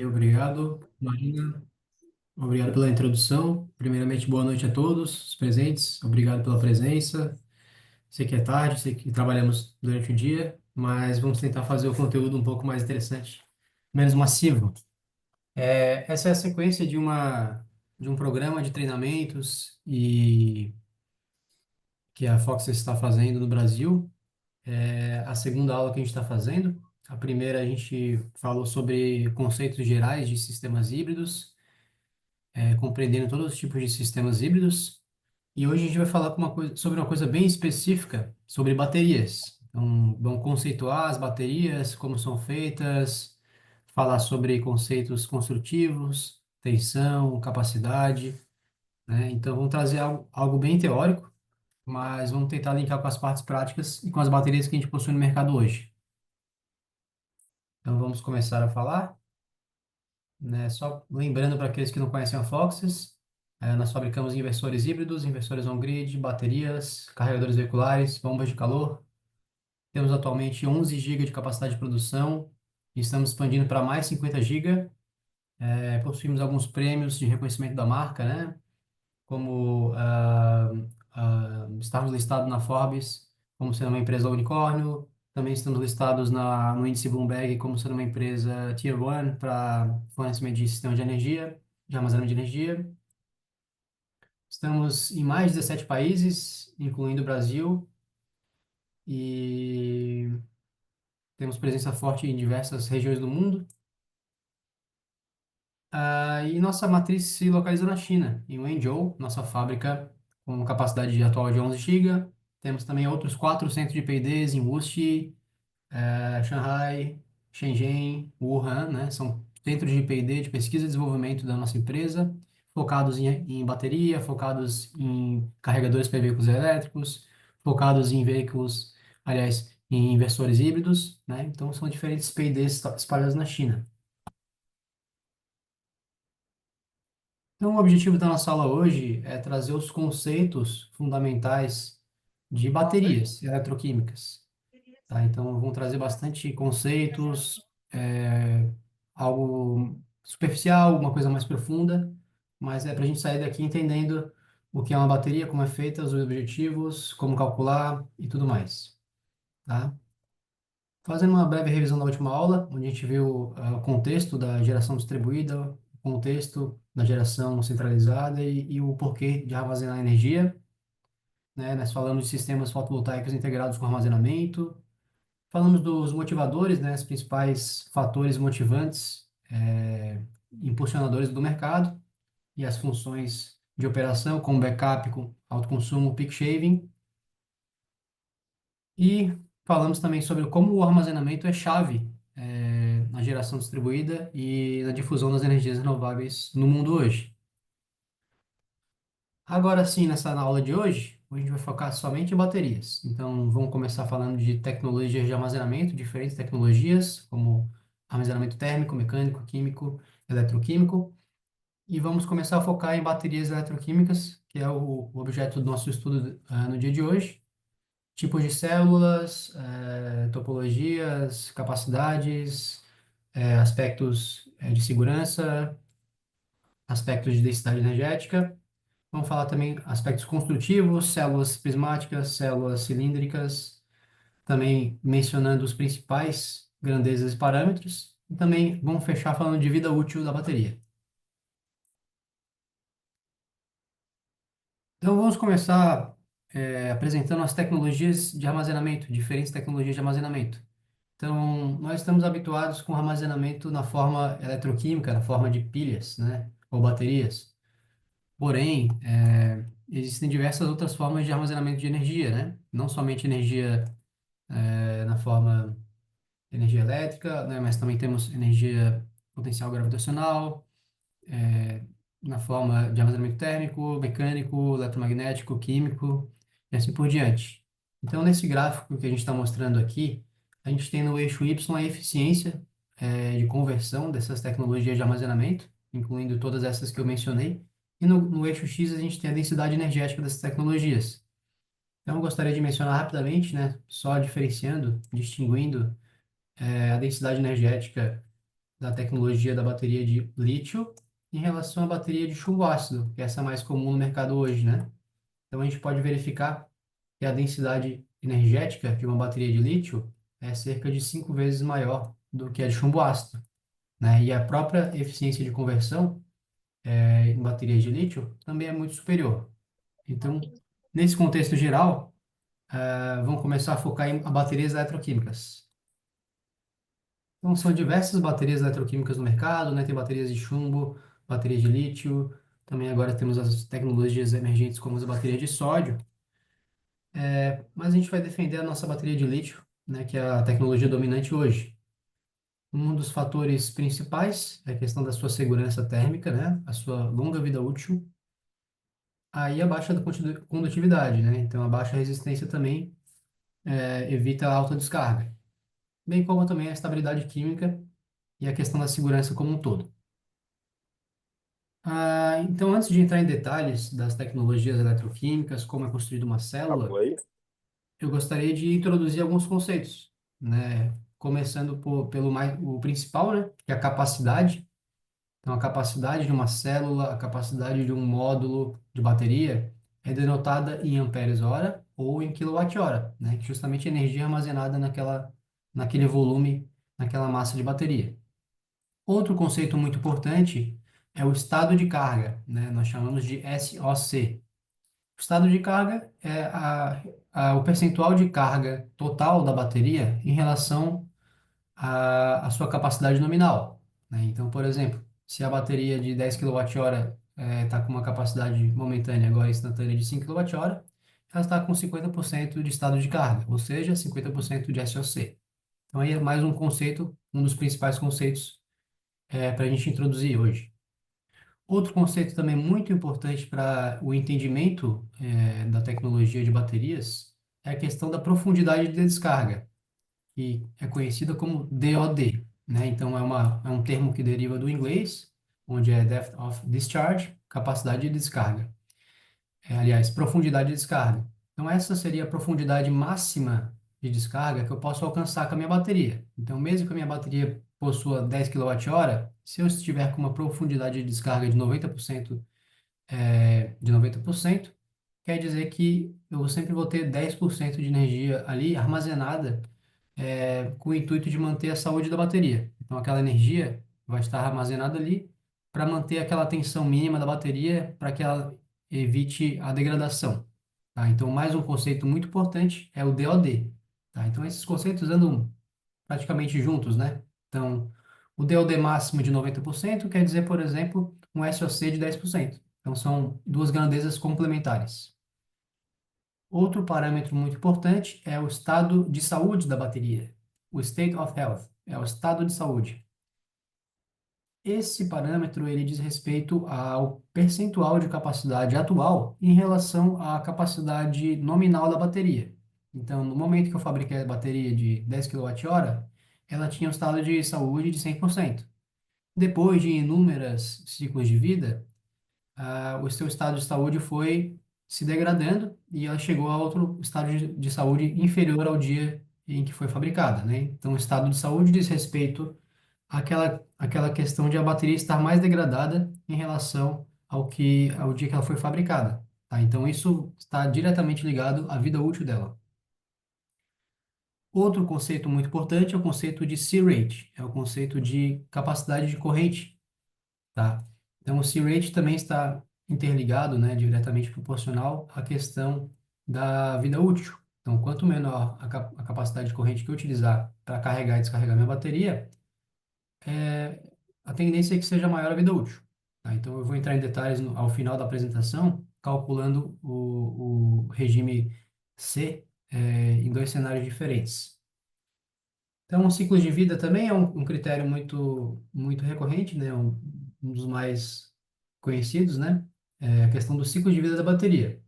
Obrigado, Marina. Obrigado pela introdução. Primeiramente, boa noite a todos os presentes. Obrigado pela presença. Sei que é tarde, sei que trabalhamos durante o dia, mas vamos tentar fazer o conteúdo um pouco mais interessante, menos massivo. Essa é a sequência de um programa de treinamentos e que a Fox está fazendo no Brasil. É a segunda aula que a gente está fazendo. A primeira a gente falou sobre conceitos gerais de sistemas híbridos, compreendendo todos os tipos de sistemas híbridos. E hoje a gente vai falar sobre uma coisa bem específica, sobre baterias. Então, vamos conceituar as baterias, como são feitas, falar sobre conceitos construtivos, tensão, capacidade, né? Então, vamos trazer algo bem teórico, mas vamos tentar linkar com as partes práticas e com as baterias que a gente possui no mercado hoje. Então, vamos começar a falar, né? Só lembrando para aqueles que não conhecem a Foxys, nós fabricamos inversores híbridos, inversores on-grid, baterias, carregadores veiculares, bombas de calor. Temos atualmente 11 GB de capacidade de produção e estamos expandindo para mais 50 GB. Possuímos alguns prêmios de reconhecimento da marca, né? Como estarmos listados na Forbes como sendo uma empresa unicórnio. Também estamos listados no índice Bloomberg como sendo uma empresa Tier 1 para fornecimento de sistema de energia, de armazenamento de energia. Estamos em mais de 17 países, incluindo o Brasil, e temos presença forte em diversas regiões do mundo. E nossa matriz se localiza na China, em Wenzhou, nossa fábrica com capacidade atual de 11 GB. Temos também outros 4 centros de P&Ds em Wuxi, Shanghai, Shenzhen, Wuhan, né? São centros de P&D, de pesquisa e desenvolvimento da nossa empresa, focados em bateria, focados em carregadores para veículos elétricos, focados em veículos, aliás, em inversores híbridos, né? Então, são diferentes P&Ds espalhados na China. Então, o objetivo da nossa aula hoje é trazer os conceitos fundamentais de baterias eletroquímicas, tá? Então, vamos trazer bastante conceitos, algo superficial, uma coisa mais profunda, mas é para a gente sair daqui entendendo o que é uma bateria, como é feita, os objetivos, como calcular e tudo mais, tá? Fazendo uma breve revisão da última aula, onde a gente viu o contexto da geração distribuída, o contexto da geração centralizada e o porquê de armazenar energia, né? Nós falamos de sistemas fotovoltaicos integrados com armazenamento, falamos dos motivadores, né? Os principais fatores motivantes, impulsionadores do mercado e as funções de operação, como backup, com autoconsumo, peak shaving, e falamos também sobre como o armazenamento é chave na geração distribuída e na difusão das energias renováveis no mundo hoje. Agora sim, nessa aula de hoje, a gente vai focar somente em baterias. Então, vamos começar falando de tecnologias de armazenamento, diferentes tecnologias, como armazenamento térmico, mecânico, químico, eletroquímico. E vamos começar a focar em baterias eletroquímicas, que é o objeto do nosso estudo no dia de hoje. Tipos de células, topologias, capacidades, aspectos de segurança, aspectos de densidade energética. Vamos falar também aspectos construtivos, células prismáticas, células cilíndricas, também mencionando os principais grandezas e parâmetros. E também vamos fechar falando de vida útil da bateria. Então vamos começar apresentando as tecnologias de armazenamento, diferentes tecnologias de armazenamento. Então, nós estamos habituados com armazenamento na forma eletroquímica, na forma de pilhas, né, ou baterias. Porém, existem diversas outras formas de armazenamento de energia, né? Não somente energia na forma de energia elétrica, né, mas também temos energia potencial gravitacional, na forma de armazenamento térmico, mecânico, eletromagnético, químico, e assim por diante. Então, nesse gráfico que a gente está mostrando aqui, a gente tem no eixo Y a eficiência de conversão dessas tecnologias de armazenamento, incluindo todas essas que eu mencionei, e no eixo X a gente tem a densidade energética dessas tecnologias. Então, eu gostaria de mencionar rapidamente, né, só diferenciando, distinguindo a densidade energética da tecnologia da bateria de lítio em relação à bateria de chumbo ácido, que é essa mais comum no mercado hoje, né? Então a gente pode verificar que a densidade energética de uma bateria de lítio é cerca de 5 vezes maior do que a de chumbo ácido, né? E a própria eficiência de conversão em baterias de lítio também é muito superior. Então, nesse contexto geral, vamos começar a focar em baterias eletroquímicas. Então, são diversas baterias eletroquímicas no mercado, né? Tem baterias de chumbo, baterias de lítio, também agora temos as tecnologias emergentes como as baterias de sódio, mas a gente vai defender a nossa bateria de lítio, né? Que é a tecnologia dominante hoje. Um dos fatores principais é a questão da sua segurança térmica, né? A sua longa vida útil. Aí a baixa da condutividade, né? Então a baixa resistência também evita a alta descarga, bem como também a estabilidade química e a questão da segurança como um todo. Então, antes de entrar em detalhes das tecnologias eletroquímicas, como é construída uma célula, Acabou aí? eu gostaria de introduzir alguns conceitos, né? Começando pelo o principal, né? Que é a capacidade. Então, a capacidade de uma célula, a capacidade de um módulo de bateria é denotada em amperes-hora ou em quilowatt-hora, né? Que justamente é a energia armazenada naquele volume, naquela massa de bateria. Outro conceito muito importante é o estado de carga, né? Nós chamamos de SOC. O estado de carga é o percentual de carga total da bateria em relação à sua capacidade nominal, né? Então, por exemplo, se a bateria de 10 kWh está com uma capacidade momentânea, agora instantânea de 5 kWh, ela está com 50% de estado de carga, ou seja, 50% de SOC. Então, aí é mais um conceito, um dos principais conceitos para a gente introduzir hoje. Outro conceito também muito importante para o entendimento da tecnologia de baterias é a questão da profundidade de descarga, que é conhecida como DOD, né? Então é um termo que deriva do inglês, onde é Depth of Discharge, capacidade de descarga. Aliás, profundidade de descarga. Então essa seria a profundidade máxima de descarga que eu posso alcançar com a minha bateria. Então mesmo que a minha bateria possua 10 kWh, se eu estiver com uma profundidade de descarga de 90%, de 90%, quer dizer que eu sempre vou ter 10% de energia ali armazenada, com o intuito de manter a saúde da bateria. Então, aquela energia vai estar armazenada ali para manter aquela tensão mínima da bateria para que ela evite a degradação. Tá? Então, mais um conceito muito importante é o DOD. Tá? Então, esses conceitos andam praticamente juntos, né? Então, o DOD máximo de 90% quer dizer, por exemplo, um SOC de 10%. Então, são duas grandezas complementares. Outro parâmetro muito importante é o estado de saúde da bateria. O state of health é o estado de saúde. Esse parâmetro ele diz respeito ao percentual de capacidade atual em relação à capacidade nominal da bateria. Então, no momento que eu fabriquei a bateria de 10 kWh, ela tinha um estado de saúde de 100%. Depois de inúmeros ciclos de vida, o seu estado de saúde foi se degradando e ela chegou a outro estado de saúde inferior ao dia em que foi fabricada, né? Então, o estado de saúde diz respeito àquela questão de a bateria estar mais degradada em relação ao dia que ela foi fabricada, tá? Então, isso está diretamente ligado à vida útil dela. Outro conceito muito importante é o conceito de C-rate, é o conceito de capacidade de corrente, tá? Então, o C-rate também está interligado, né, diretamente proporcional à questão da vida útil. Então, quanto menor a capacidade de corrente que eu utilizar para carregar e descarregar minha bateria, a tendência é que seja maior a vida útil. Tá? Então, eu vou entrar em detalhes ao final da apresentação, calculando o regime C, em dois cenários diferentes. Então, o ciclo de vida também é um critério muito recorrente, né? Um dos mais conhecidos, né? É a questão do ciclo de vida da bateria.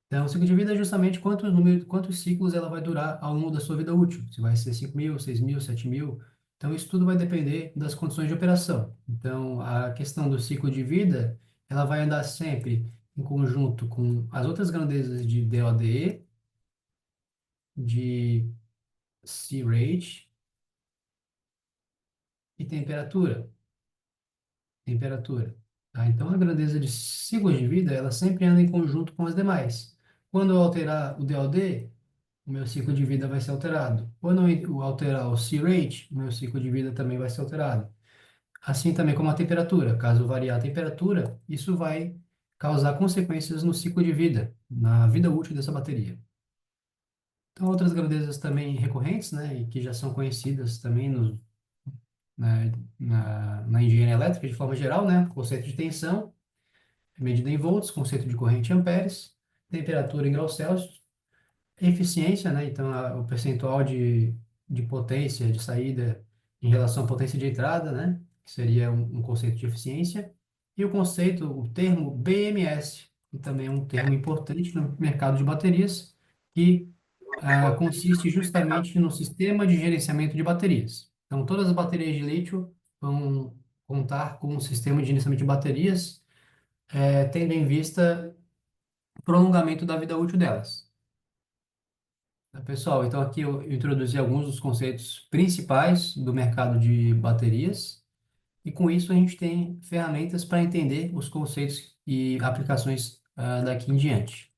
Então, o ciclo de vida é justamente quantos ciclos ela vai durar ao longo da sua vida útil. Se vai ser 5.000, 6.000, 7.000. Então, isso tudo vai depender das condições de operação. Então, a questão do ciclo de vida, ela vai andar sempre em conjunto com as outras grandezas de DODE, de C-rate e temperatura. Temperatura. Tá? Então, a grandeza de ciclos de vida, ela sempre anda em conjunto com as demais. Quando eu alterar o DOD, o meu ciclo de vida vai ser alterado. Quando eu alterar o C-rate, o meu ciclo de vida também vai ser alterado. Assim também como a temperatura. Caso variar a temperatura, isso vai causar consequências no ciclo de vida, na vida útil dessa bateria. Então, outras grandezas também recorrentes, né, e que já são conhecidas também na engenharia elétrica de forma geral, né, conceito de tensão, medida em volts, conceito de corrente em amperes, temperatura em graus Celsius, eficiência, né? Então, o percentual de potência de saída em relação à potência de entrada, né? Que seria um conceito de eficiência. E o termo BMS, que também é um termo importante no mercado de baterias, que consiste justamente no sistema de gerenciamento de baterias. Então, todas as baterias de lítio vão contar com um sistema de gerenciamento de baterias, tendo em vista o prolongamento da vida útil delas. Tá, pessoal, então aqui eu introduzi alguns dos conceitos principais do mercado de baterias, e com isso a gente tem ferramentas para entender os conceitos e aplicações daqui em diante.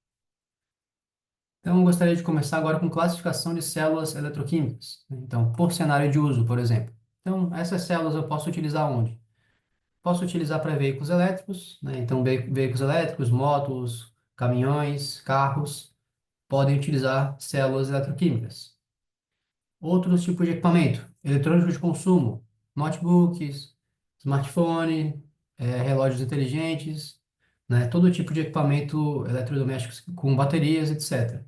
Então, eu gostaria de começar agora com classificação de células eletroquímicas. Então, por cenário de uso, por exemplo. Então, essas células eu posso utilizar onde? Posso utilizar para veículos elétricos, né? Então, veículos elétricos, motos, caminhões, carros, podem utilizar células eletroquímicas. Outros tipos de equipamento, eletrônicos de consumo, notebooks, smartphone, relógios inteligentes, né? Todo tipo de equipamento eletrodoméstico com baterias, etc.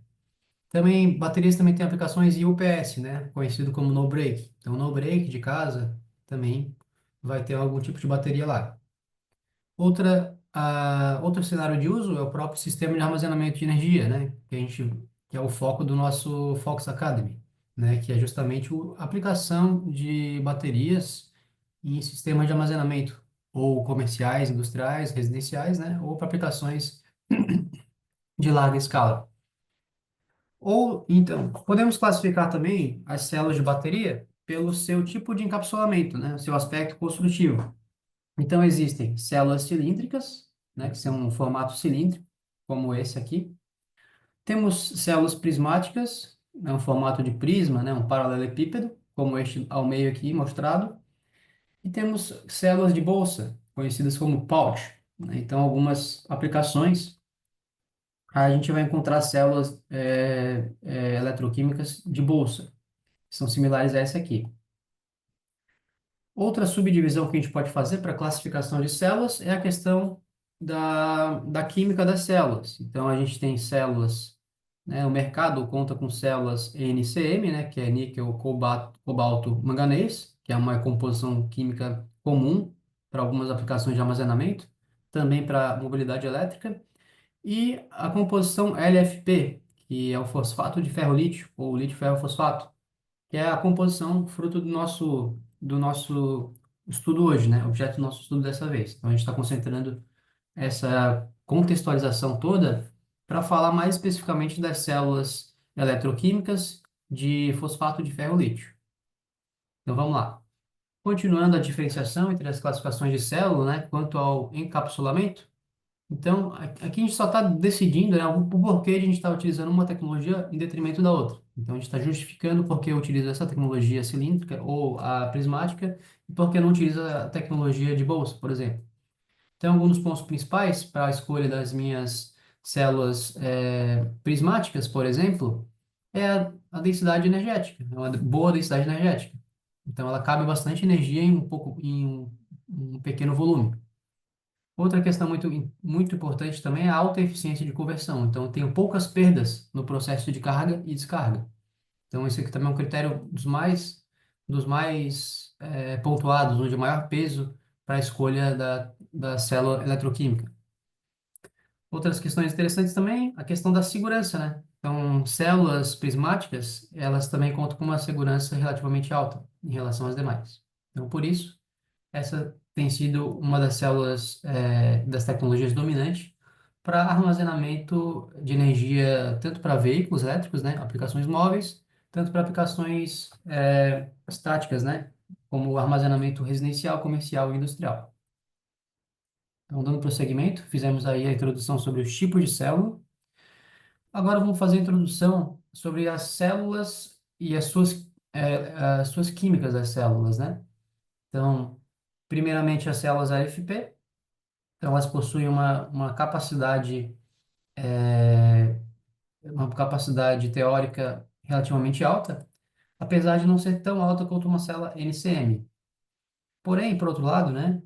Também, baterias também têm aplicações em UPS, né? Conhecido como no break. Então, no break de casa também vai ter algum tipo de bateria lá. Outro cenário de uso é o próprio sistema de armazenamento de energia, né? Que é o foco do nosso Fox Academy, né? Que é justamente a aplicação de baterias em sistemas de armazenamento, ou comerciais, industriais, residenciais, né? Ou para aplicações de larga escala. Ou, então, podemos classificar também as células de bateria pelo seu tipo de encapsulamento, né? Seu aspecto construtivo. Então, existem células cilíndricas, né, que são um formato cilíndrico, como esse aqui. Temos células prismáticas, né, um formato de prisma, né, um paralelepípedo, como este ao meio aqui mostrado. E temos células de bolsa, conhecidas como pouch, né? Então, algumas aplicações, a gente vai encontrar células eletroquímicas de bolsa, que são similares a essa aqui. Outra subdivisão que a gente pode fazer para classificação de células é a questão da química das células. Então, a gente tem células, né, o mercado conta com células NCM, né, que é níquel, cobalto, manganês, que é uma composição química comum para algumas aplicações de armazenamento, também para mobilidade elétrica, e a composição LFP, que é o fosfato de ferro-lítio, ou lítio-ferro-fosfato, que é a composição fruto do nosso estudo hoje, né? Objeto do nosso estudo dessa vez. Então, a gente está concentrando essa contextualização toda para falar mais especificamente das células eletroquímicas de fosfato de ferro-lítio. Então, vamos lá. Continuando a diferenciação entre as classificações de célula, né? Quanto ao encapsulamento, então, aqui a gente só está decidindo, né, o porquê de a gente estar utilizando uma tecnologia em detrimento da outra. Então, a gente está justificando por que utiliza essa tecnologia cilíndrica ou a prismática e por que não utiliza a tecnologia de bolsa, por exemplo. Então, alguns dos pontos principais para a escolha das minhas células prismáticas, por exemplo, é a densidade energética, é uma boa densidade energética. Então, ela cabe bastante energia em um pequeno volume. Outra questão muito importante também é a alta eficiência de conversão. Então, eu tenho poucas perdas no processo de carga e descarga. Então, esse aqui também é um critério dos mais pontuados, onde é o maior peso para a escolha da célula eletroquímica. Outras questões interessantes também, a questão da segurança, né? Então, células prismáticas, elas também contam com uma segurança relativamente alta em relação às demais. Então, por isso, essa tem sido uma das células, das tecnologias dominantes para armazenamento de energia, tanto para veículos elétricos, né, aplicações móveis, tanto para aplicações estáticas, né, como o armazenamento residencial, comercial e industrial. Então, dando prosseguimento, fizemos aí a introdução sobre os tipos de célula. Agora vamos fazer a introdução sobre as células e as suas químicas das células, né? Então, primeiramente as células AFP. Então, elas possuem uma capacidade teórica relativamente alta, apesar de não ser tão alta quanto uma célula NCM. Porém, por outro lado, né,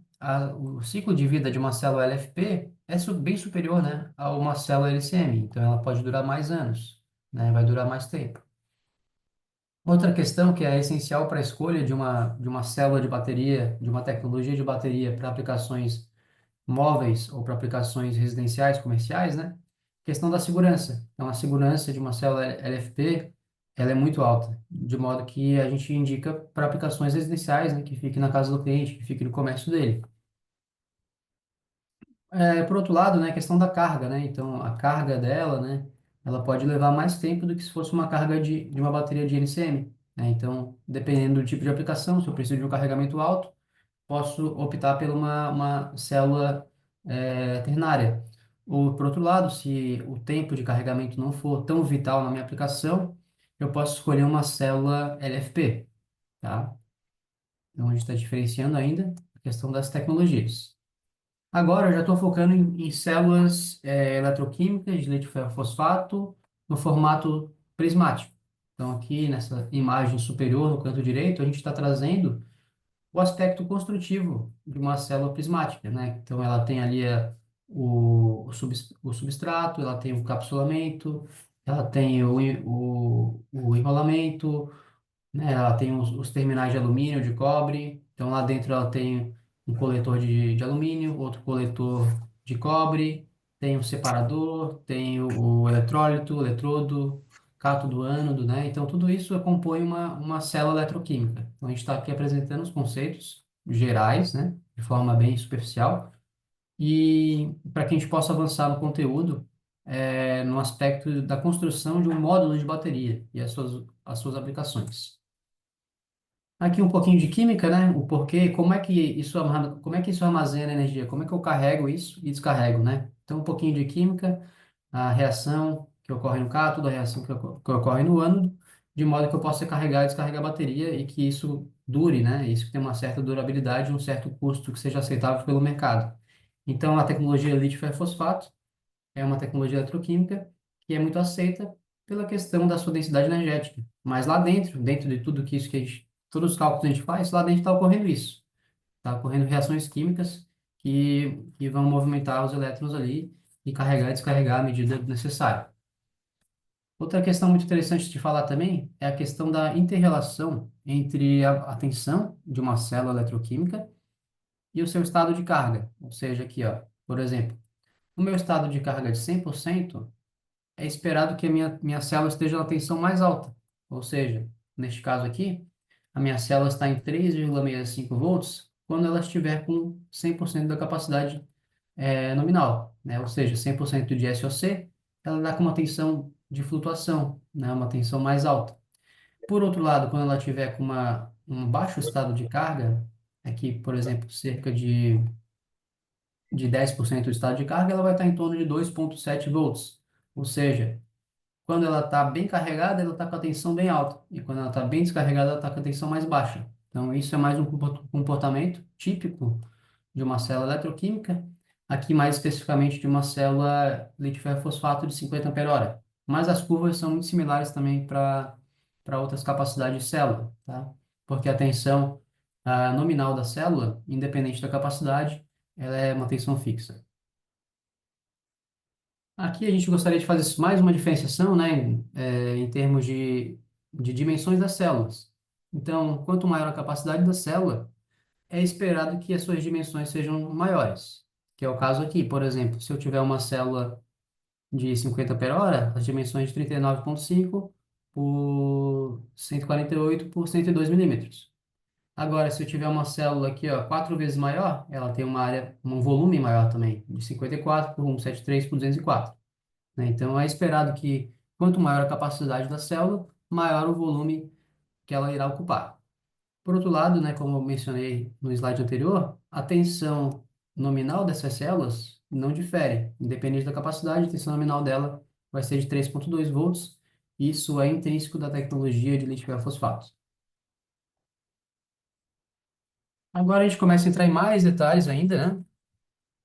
o ciclo de vida de uma célula LFP é bem superior, né, a uma célula LCM, então ela pode durar mais anos, né, vai durar mais tempo. Outra questão que é essencial para a escolha de uma célula de bateria, de uma tecnologia de bateria para aplicações móveis ou para aplicações residenciais, comerciais, né? Questão da segurança. Então, a segurança de uma célula LFP, ela é muito alta, de modo que a gente indica para aplicações residenciais, né? Que fique na casa do cliente, que fique no comércio dele. Por outro lado, né? A questão da carga, né? Então, a carga dela, né? Ela pode levar mais tempo do que se fosse uma carga de uma bateria de NCM, né? Então, dependendo do tipo de aplicação, se eu preciso de um carregamento alto, posso optar por uma célula ternária. Ou, por outro lado, se o tempo de carregamento não for tão vital na minha aplicação, eu posso escolher uma célula LFP, tá? Então, a gente está diferenciando ainda a questão das tecnologias. Agora, eu já estou focando em células eletroquímicas de leite ferrofosfato no formato prismático. Então, aqui nessa imagem superior, no canto direito, a gente está trazendo o aspecto construtivo de uma célula prismática, né? Então, ela tem ali o substrato, ela tem o capsulamento, ela tem o enrolamento, né? Ela tem os terminais de alumínio, de cobre. Então, lá dentro ela tem um coletor de alumínio, outro coletor de cobre, tem o separador, tem o eletrólito, o eletrodo, cátodo, ânodo, né? Então, tudo isso compõe uma célula eletroquímica. Então, a gente está aqui apresentando os conceitos gerais, né? De forma bem superficial. E para que a gente possa avançar no conteúdo, no aspecto da construção de um módulo de bateria e as suas aplicações. Aqui um pouquinho de química, né? O porquê, como é que isso armazena energia, como é que eu carrego isso e descarrego, né? Então, um pouquinho de química, a reação que ocorre no cátodo, a reação que ocorre no ânodo, de modo que eu possa carregar e descarregar a bateria e que isso dure, né? Isso que tem uma certa durabilidade, um certo custo que seja aceitável pelo mercado. Então, a tecnologia lítio ferrofosfato é uma tecnologia eletroquímica que é muito aceita pela questão da sua densidade energética. Mas lá dentro, dentro de tudo que isso que todos os cálculos que a gente faz, lá dentro está ocorrendo isso. Está ocorrendo reações químicas que vão movimentar os elétrons ali e carregar e descarregar à medida necessária. Outra questão muito interessante de falar também é a questão da inter-relação entre a tensão de uma célula eletroquímica e o seu estado de carga. Ou seja, aqui, ó, por exemplo, no meu estado de carga de 100%, é esperado que a minha célula esteja na tensão mais alta. Ou seja, neste caso aqui, a minha célula está em 3,65 volts quando ela estiver com 100% da capacidade nominal, né? Ou seja, 100% de SOC, ela dá com uma tensão de flutuação, né? Uma tensão mais alta. Por outro lado, quando ela estiver com um baixo estado de carga, aqui, por exemplo, cerca de 10% do estado de carga, ela vai estar em torno de 2,7 volts. Ou seja, quando ela está bem carregada, ela está com a tensão bem alta. E quando ela está bem descarregada, ela está com a tensão mais baixa. Então, isso é mais um comportamento típico de uma célula eletroquímica, aqui mais especificamente de uma célula lítio ferrofosfato de 50 ampere-hora. Mas as curvas são muito similares também para outras capacidades de célula, tá? Porque a tensão nominal da célula, independente da capacidade, ela é uma tensão fixa. Aqui a gente gostaria de fazer mais uma diferenciação, né, em termos de dimensões das células. Então, quanto maior a capacidade da célula, é esperado que as suas dimensões sejam maiores, que é o caso aqui. Por exemplo, se eu tiver uma célula de 50 per hora, as dimensões de 39,5 por 148 por 102 milímetros. Agora, se eu tiver uma célula aqui, ó, 4 vezes maior, ela tem uma área, um volume maior também, de 54 por 173 por 204, né? Então, é esperado que quanto maior a capacidade da célula, maior o volume que ela irá ocupar. Por outro lado, né, como eu mencionei no slide anterior, a tensão nominal dessas células não difere. Independente da capacidade, a tensão nominal dela vai ser de 3,2 volts. Isso é intrínseco da tecnologia de lítio fosfato. Agora a gente começa a entrar em mais detalhes ainda, né?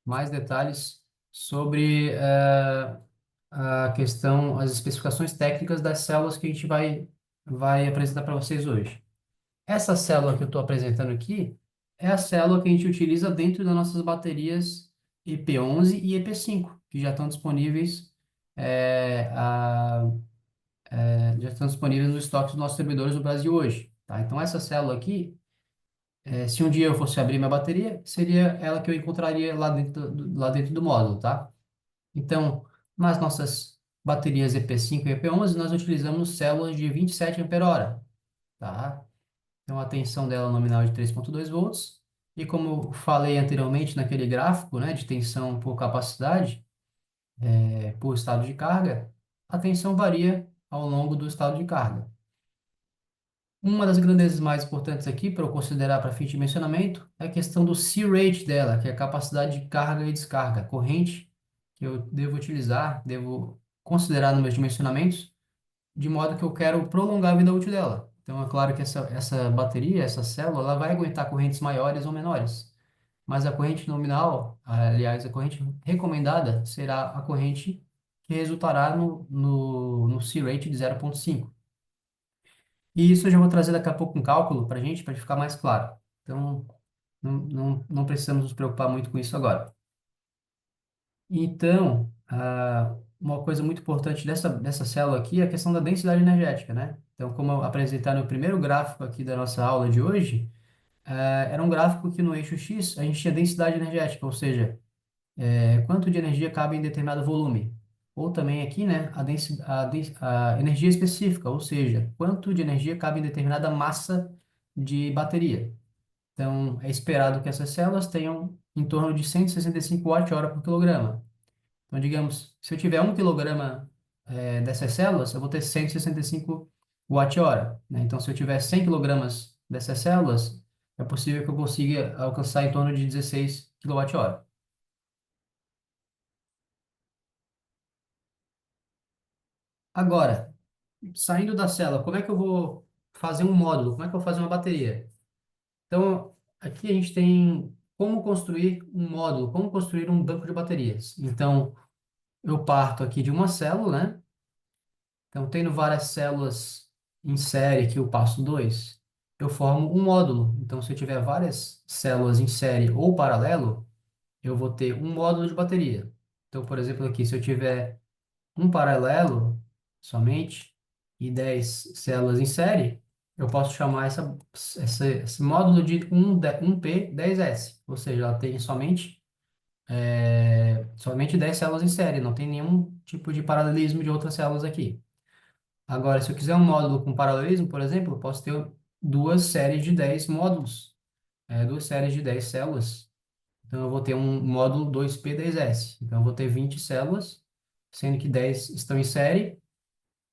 Mais detalhes sobre a questão, as especificações técnicas das células que a gente vai apresentar para vocês hoje. Essa célula que eu estou apresentando aqui é a célula que a gente utiliza dentro das nossas baterias EP11 e EP5, que já estão disponíveis, já estão disponíveis nos estoques dos nossos servidores no Brasil hoje. Tá? Então, essa célula aqui, se um dia eu fosse abrir minha bateria, seria ela que eu encontraria lá dentro do módulo. Tá? Então, nas nossas baterias EP5 e EP11, nós utilizamos células de 27 ampere-hora. Tá? Então, a tensão dela nominal é de 3,2 volts. E como eu falei anteriormente naquele gráfico, né, de tensão por capacidade, por estado de carga, a tensão varia ao longo do estado de carga. Uma das grandezas mais importantes aqui para eu considerar para fim de mencionamento é a questão do C-rate dela, que é a capacidade de carga e descarga, a corrente que eu devo utilizar, devo considerar nos meus dimensionamentos, de modo que eu quero prolongar a vida útil dela. Então, é claro que essa bateria, essa célula, ela vai aguentar correntes maiores ou menores, mas a corrente nominal, aliás, a corrente recomendada será a corrente que resultará no C-rate de 0,5. E isso eu já vou trazer daqui a pouco um cálculo para ficar mais claro. Então, não precisamos nos preocupar muito com isso agora. Então, uma coisa muito importante dessa célula aqui é a questão da densidade energética, né? Então, como eu apresentar no primeiro gráfico aqui da nossa aula de hoje, era um gráfico que no eixo X a gente tinha densidade energética, ou seja, quanto de energia cabe em determinado volume. Ou também aqui, né, a energia específica, ou seja, quanto de energia cabe em determinada massa de bateria. Então, é esperado que essas células tenham em torno de 165 watt-hora por quilograma. Então, digamos, se eu tiver 1 quilograma dessas células, eu vou ter 165 watt-hora, né? Então, se eu tiver 100 quilogramas dessas células, é possível que eu consiga alcançar em torno de 16 kWh. Agora, saindo da célula, como é que eu vou fazer um módulo? Como é que eu vou fazer uma bateria? Então, aqui a gente tem como construir um módulo, como construir um banco de baterias. Então, eu parto aqui de uma célula, né? Então, tendo várias células em série, que eu passo dois, eu formo um módulo. Então, se eu tiver várias células em série ou paralelo, eu vou ter um módulo de bateria. Então, por exemplo, aqui, se eu tiver um paralelo somente e 10 células em série, eu posso chamar esse módulo de 1P10S, ou seja, ela tem somente 10 células em série, não tem nenhum tipo de paralelismo de outras células aqui. Agora, se eu quiser um módulo com paralelismo, por exemplo, eu posso ter duas séries de 10 módulos, duas séries de 10 células. Então, eu vou ter um módulo 2P10S. Então, eu vou ter 20 células, sendo que 10 estão em série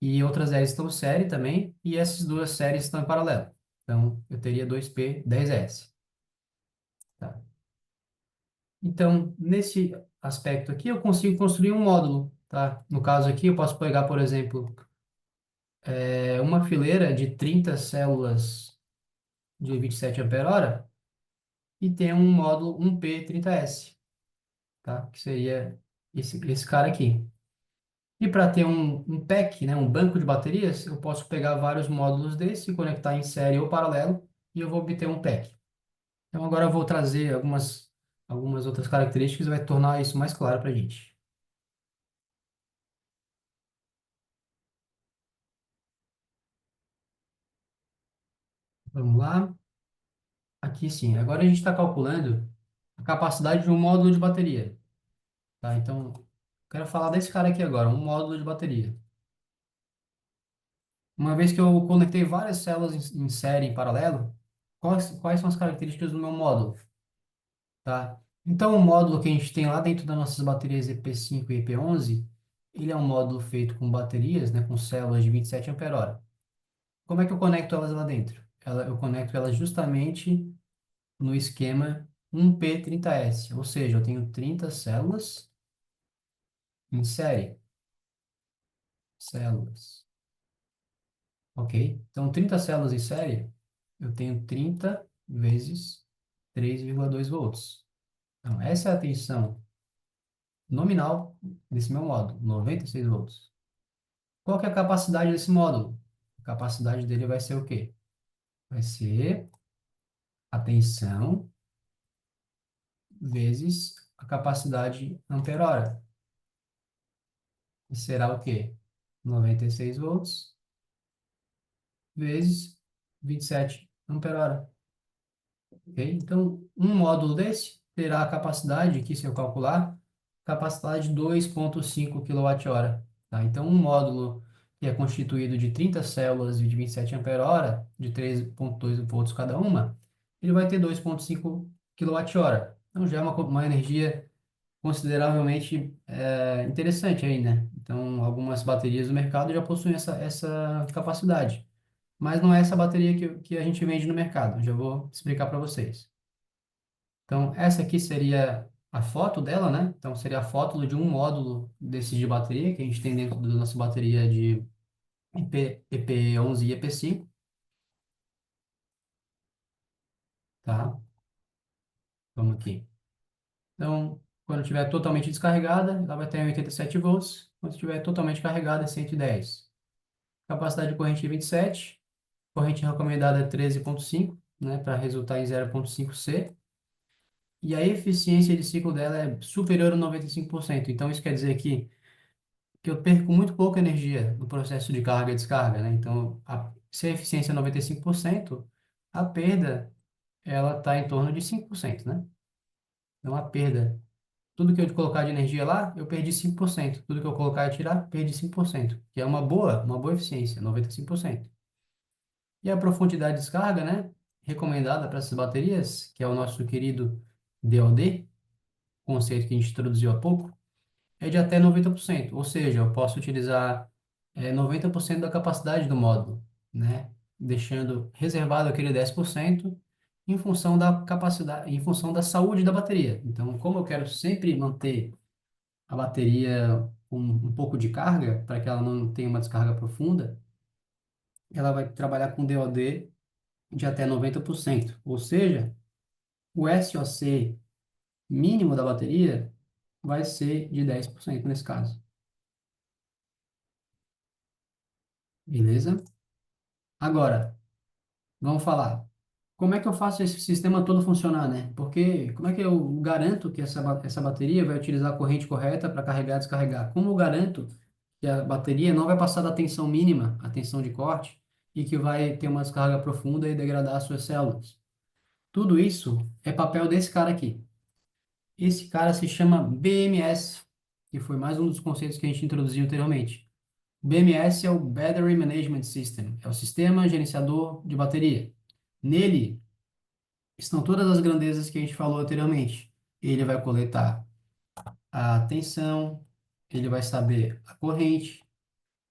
e outras 10 estão em série também, e essas duas séries estão em paralelo. Então, eu teria 2P10S. Tá? Então, nesse aspecto aqui, eu consigo construir um módulo. Tá? No caso aqui, eu posso pegar, por exemplo, uma fileira de 30 células de 27 ampere-hora e ter um módulo 1P30S, tá? Que seria esse cara aqui. E para ter um pack, né, um banco de baterias, eu posso pegar vários módulos desse, conectar em série ou paralelo, e eu vou obter um pack. Então agora eu vou trazer algumas outras características e vai tornar isso mais claro para a gente. Vamos lá. Aqui sim. Agora a gente está calculando a capacidade de um módulo de bateria. Tá? Então, quero falar desse cara aqui agora, um módulo de bateria. Uma vez que eu conectei várias células em série em paralelo, quais são as características do meu módulo? Tá? Então, o módulo que a gente tem lá dentro das nossas baterias EP5 e EP11, ele é um módulo feito com baterias, né, com células de 27 ampere-hora. Como é que eu conecto elas lá dentro? eu conecto ela justamente no esquema 1P30S, ou seja, eu tenho 30 células em série. Células. Ok? Então, 30 células em série, eu tenho 30 vezes 3,2 volts. Então, essa é a tensão nominal desse meu módulo, 96 volts. Qual que é a capacidade desse módulo? A capacidade dele vai ser o quê? Vai ser a tensão vezes a capacidade ampere-hora. E será o quê? 96 volts vezes 27 ampere-hora. Ok? Então, um módulo desse terá a capacidade, que se eu calcular, capacidade de 2,5 kWh. Tá? Então, um módulo que é constituído de 30 células de 27 ampere-hora, de 3,2 volts cada uma, ele vai ter 2,5 kWh. Então, já é uma energia consideravelmente interessante aí, né? Então, algumas baterias do mercado já possuem essa capacidade. Mas não é essa bateria que a gente vende no mercado. Já vou explicar para vocês. Então, essa aqui seria a foto dela, né? Então, seria a foto de um módulo desses de bateria que a gente tem dentro da nossa bateria de EP11 e EP5, tá? Vamos aqui. Então, quando estiver totalmente descarregada, ela vai ter 87 volts. Quando estiver totalmente carregada, é 110. Capacidade de corrente 27. Corrente recomendada é 13,5, né? Para resultar em 0,5 C. E a eficiência de ciclo dela é superior a 95%. Então, isso quer dizer que eu perco muito pouca energia no processo de carga e descarga, né? Então, se a eficiência é 95%, a perda, ela está em torno de 5%, né? Então, a perda, tudo que eu colocar de energia lá, eu perdi 5%. Tudo que eu colocar e tirar, perdi 5%, que é uma boa eficiência, 95%. E a profundidade de descarga, né? Recomendada para essas baterias, que é o nosso querido DOD, conceito que a gente introduziu há pouco, é de até 90%, ou seja, eu posso utilizar 90% da capacidade do módulo, né? Deixando reservado aquele 10% em função da capacidade, em função da saúde da bateria. Então, como eu quero sempre manter a bateria com um pouco de carga, para que ela não tenha uma descarga profunda, ela vai trabalhar com DOD de até 90%, ou seja, o SOC mínimo da bateria vai ser de 10% nesse caso. Beleza? Agora, vamos falar. Como é que eu faço esse sistema todo funcionar, né? Porque como é que eu garanto que essa bateria vai utilizar a corrente correta para carregar e descarregar? Como eu garanto que a bateria não vai passar da tensão mínima, a tensão de corte, e que vai ter uma descarga profunda e degradar as suas células? Tudo isso é papel desse cara aqui. Esse cara se chama BMS, que foi mais um dos conceitos que a gente introduziu anteriormente. O BMS é o Battery Management System, é o sistema gerenciador de bateria. Nele estão todas as grandezas que a gente falou anteriormente. Ele vai coletar a tensão, ele vai saber a corrente,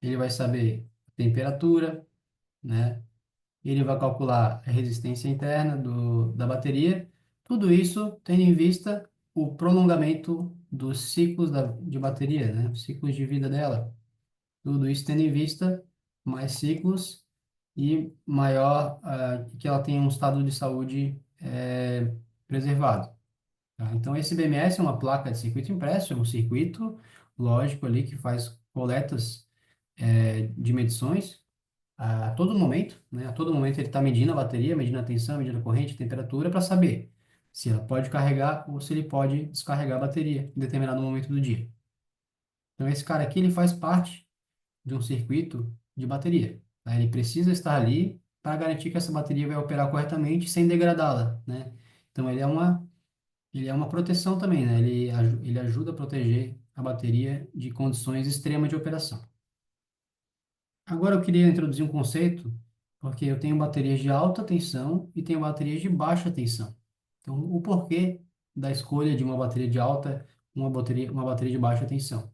ele vai saber a temperatura, né? Ele vai calcular a resistência interna da bateria. Tudo isso tendo em vista o prolongamento dos ciclos de bateria, né? Os ciclos de vida dela. Tudo isso tendo em vista mais ciclos e maior que ela tenha um estado de saúde preservado. Tá? Então, esse BMS é uma placa de circuito impresso, é um circuito lógico ali que faz coletas de medições a todo momento, né? A todo momento ele está medindo a bateria, medindo a tensão, medindo a corrente, a temperatura, para saber se ela pode carregar ou se ele pode descarregar a bateria em determinado momento do dia. Então, esse cara aqui, ele faz parte de um circuito de bateria, tá? Ele precisa estar ali para garantir que essa bateria vai operar corretamente sem degradá-la, né? Então, ele é uma proteção também, né? Ele ajuda a proteger a bateria de condições extremas de operação. Agora eu queria introduzir um conceito, porque eu tenho baterias de alta tensão e tenho baterias de baixa tensão. Então, o porquê da escolha de uma bateria de alta, uma bateria de baixa tensão.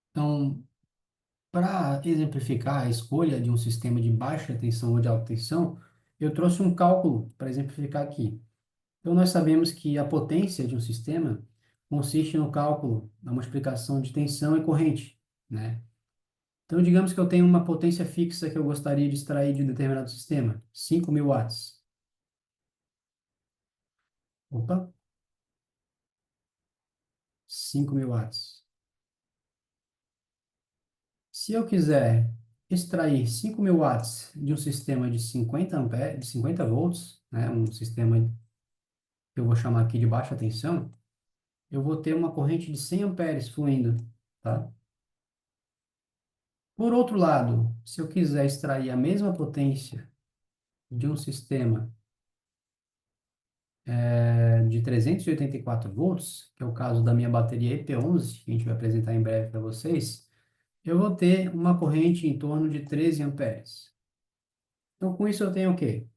Então, Para exemplificar a escolha de um sistema de baixa tensão ou de alta tensão, eu trouxe um cálculo para exemplificar aqui. Então, nós sabemos que a potência de um sistema consiste no cálculo da multiplicação de tensão e corrente, né? Então, digamos que eu tenho uma potência fixa que eu gostaria de extrair de um determinado sistema, 5.000 watts. Opa, 5.000 watts. Se eu quiser extrair 5.000 watts de um sistema de 50 amperes, de 50 volts, né, um sistema que eu vou chamar aqui de baixa tensão, eu vou ter uma corrente de 100 amperes fluindo, tá? Por outro lado, se eu quiser extrair a mesma potência de um sistema de 384 volts, que é o caso da minha bateria EP11, que a gente vai apresentar em breve para vocês, eu vou ter uma corrente em torno de 13 amperes. Então, com isso eu tenho o quê?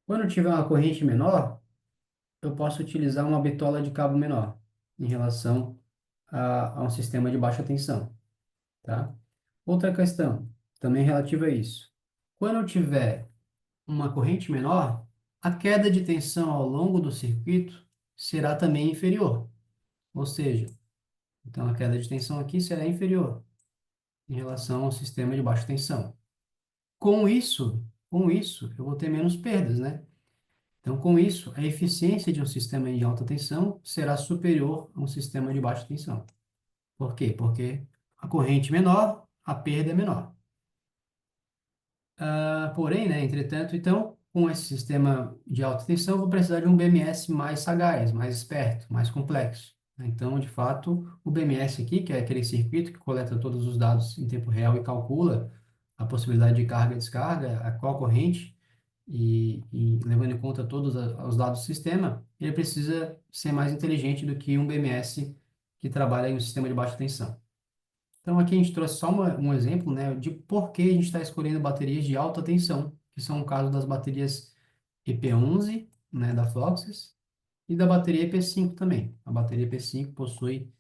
Quando eu tiver uma corrente menor, eu posso utilizar uma bitola de cabo menor em relação a um sistema de baixa tensão, tá? Outra questão, também relativa a isso. Quando eu tiver uma corrente menor, a queda de tensão ao longo do circuito será também inferior. Ou seja, então a queda de tensão aqui será inferior em relação ao sistema de baixa tensão. Com isso, eu vou ter menos perdas, né? Então, com isso, a eficiência de um sistema de alta tensão será superior a um sistema de baixa tensão. Por quê? Porque a corrente menor, a perda é menor. Porém, né, entretanto, então, com esse sistema de alta tensão, eu vou precisar de um BMS mais sagaz, mais esperto, mais complexo, né? Então, de fato, o BMS aqui, que é aquele circuito que coleta todos os dados em tempo real e calcula a possibilidade de carga e descarga, a qual corrente, e levando em conta todos os dados do sistema, ele precisa ser mais inteligente do que um BMS que trabalha em um sistema de baixa tensão. Então, aqui a gente trouxe só um exemplo, né, de por que a gente está escolhendo baterias de alta tensão, que são o caso das baterias EP11, né, da Fluxys, e da bateria EP5 também. A bateria EP5 possui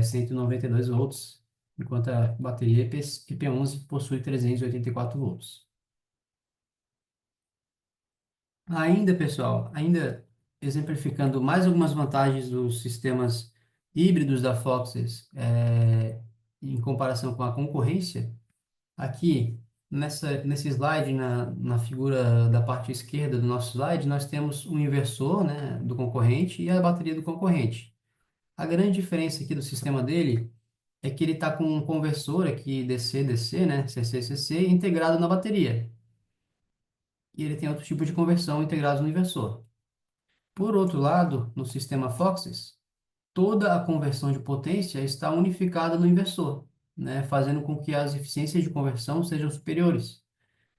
192 volts, enquanto a bateria EP11 possui 384 volts. Ainda, pessoal, ainda exemplificando mais algumas vantagens dos sistemas híbridos da Fluxys, em comparação com a concorrência. Aqui, nesse slide, na figura da parte esquerda do nosso slide, nós temos um inversor, né, do concorrente e a bateria do concorrente. A grande diferença aqui do sistema dele é que ele está com um conversor aqui DC-DC, né, CC-CC, integrado na bateria. E ele tem outro tipo de conversão integrado no inversor. Por outro lado, no sistema Foxys, toda a conversão de potência está unificada no inversor, né, fazendo com que as eficiências de conversão sejam superiores,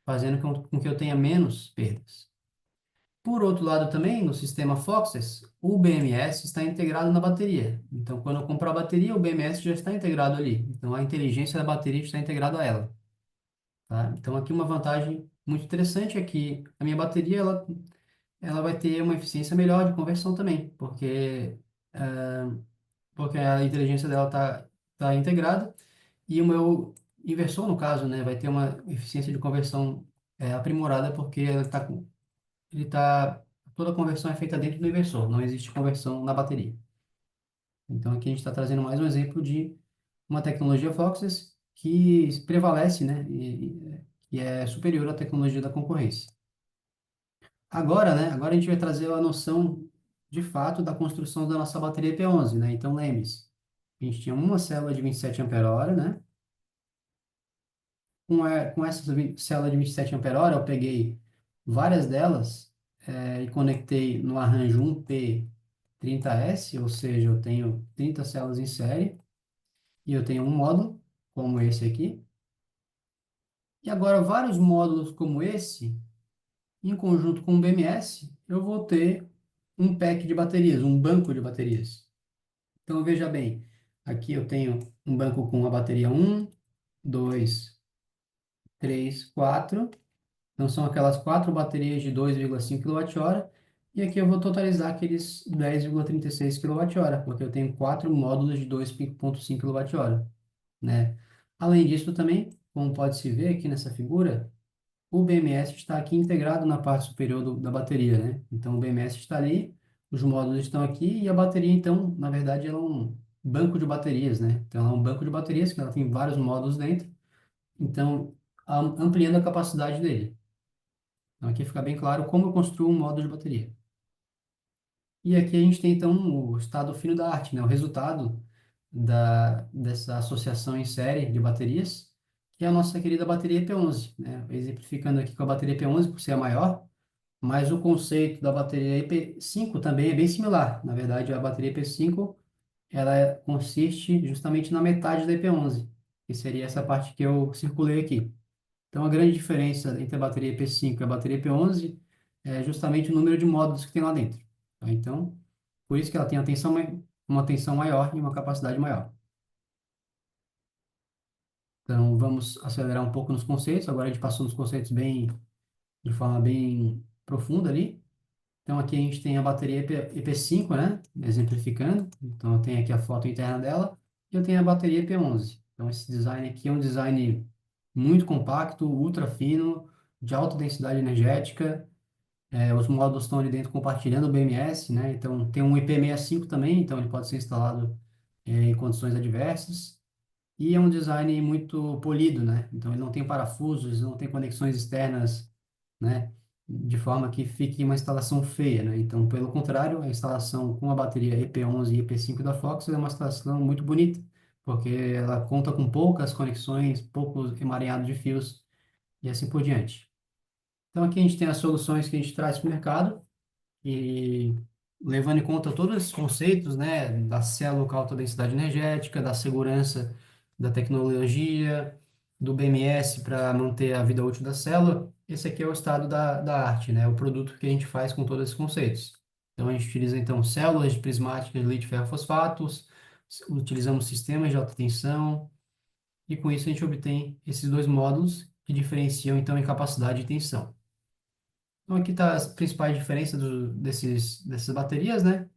fazendo com que eu tenha menos perdas. Por outro lado, também, no sistema Foxes, o BMS está integrado na bateria. Então, quando eu compro a bateria, o BMS já está integrado ali. Então, a inteligência da bateria está integrada a ela, tá? Então, aqui uma vantagem muito interessante é que a minha bateria, ela vai ter uma eficiência melhor de conversão também, porque a inteligência dela tá integrada e o meu inversor, no caso, né, vai ter uma eficiência de conversão aprimorada porque ele tá, toda a conversão é feita dentro do inversor, não existe conversão na bateria. Então aqui a gente está trazendo mais um exemplo de uma tecnologia Fluxys que prevalece, né, e é superior à tecnologia da concorrência. Agora, né, agora a gente vai trazer a noção de fato da construção da nossa bateria P11, né? Então lembre-se, a gente tinha uma célula de 27 ampere-hora, né? Com essa célula de 27 ampere-hora, eu peguei várias delas e conectei no arranjo 1P30S, ou seja, eu tenho 30 células em série, e eu tenho um módulo, como esse aqui. E agora, vários módulos como esse, em conjunto com o BMS, eu vou ter um pack de baterias, um banco de baterias. Então, veja bem, aqui eu tenho um banco com a bateria 1, 2, 3, 4. Então, são aquelas quatro baterias de 2,5 kWh. E aqui eu vou totalizar aqueles 10,36 kWh, porque eu tenho quatro módulos de 2,5 kWh, né? Além disso, também, como pode se ver aqui nessa figura, o BMS está aqui integrado na parte superior da bateria, né? Então, o BMS está ali, os módulos estão aqui e a bateria, então, na verdade, ela é um banco de baterias, né? Então, ela é um banco de baterias que ela tem vários módulos dentro, então, ampliando a capacidade dele. Então, aqui fica bem claro como eu construo um módulo de bateria. E aqui a gente tem, então, o estado fino da arte, né? O resultado dessa associação em série de baterias, que é a nossa querida bateria EP11, né? Exemplificando aqui com a bateria EP11, por ser a maior, mas o conceito da bateria EP5 também é bem similar. Na verdade, a bateria EP5, consiste justamente na metade da EP11, que seria essa parte que eu circulei aqui. Então, a grande diferença entre a bateria EP5 e a bateria EP11 é justamente o número de módulos que tem lá dentro. Tá? Então, por isso que ela tem uma tensão maior e uma capacidade maior. Então, vamos acelerar um pouco nos conceitos. Agora a gente passou nos conceitos de forma bem profunda ali. Então, aqui a gente tem a bateria EP5, né? Exemplificando. Então, eu tenho aqui a foto interna dela e eu tenho a bateria EP11. Então, esse design aqui é um design muito compacto, ultra fino, de alta densidade energética. Os módulos estão ali dentro compartilhando o BMS, né? Então, tem um IP65 também, então ele pode ser instalado em condições adversas. E é um design muito polido, né? Então, ele não tem parafusos, não tem conexões externas, né? De forma que fique uma instalação feia, né? Então, pelo contrário, a instalação com a bateria EP11 e EP5 da Fox é uma instalação muito bonita, porque ela conta com poucas conexões, poucos emaranhados de fios e assim por diante. Então, aqui a gente tem as soluções que a gente traz para o mercado e levando em conta todos esses conceitos, né, da célula com alta densidade energética, da segurança da tecnologia, do BMS para manter a vida útil da célula, esse aqui é o estado da arte, né, o produto que a gente faz com todos esses conceitos. Então, a gente utiliza, então, células de prismáticas de lítio ferrofosfatos, utilizamos sistemas de alta tensão, e com isso a gente obtém esses dois módulos que diferenciam, então, em capacidade e tensão. Então, aqui está as principais diferenças dessas baterias, né?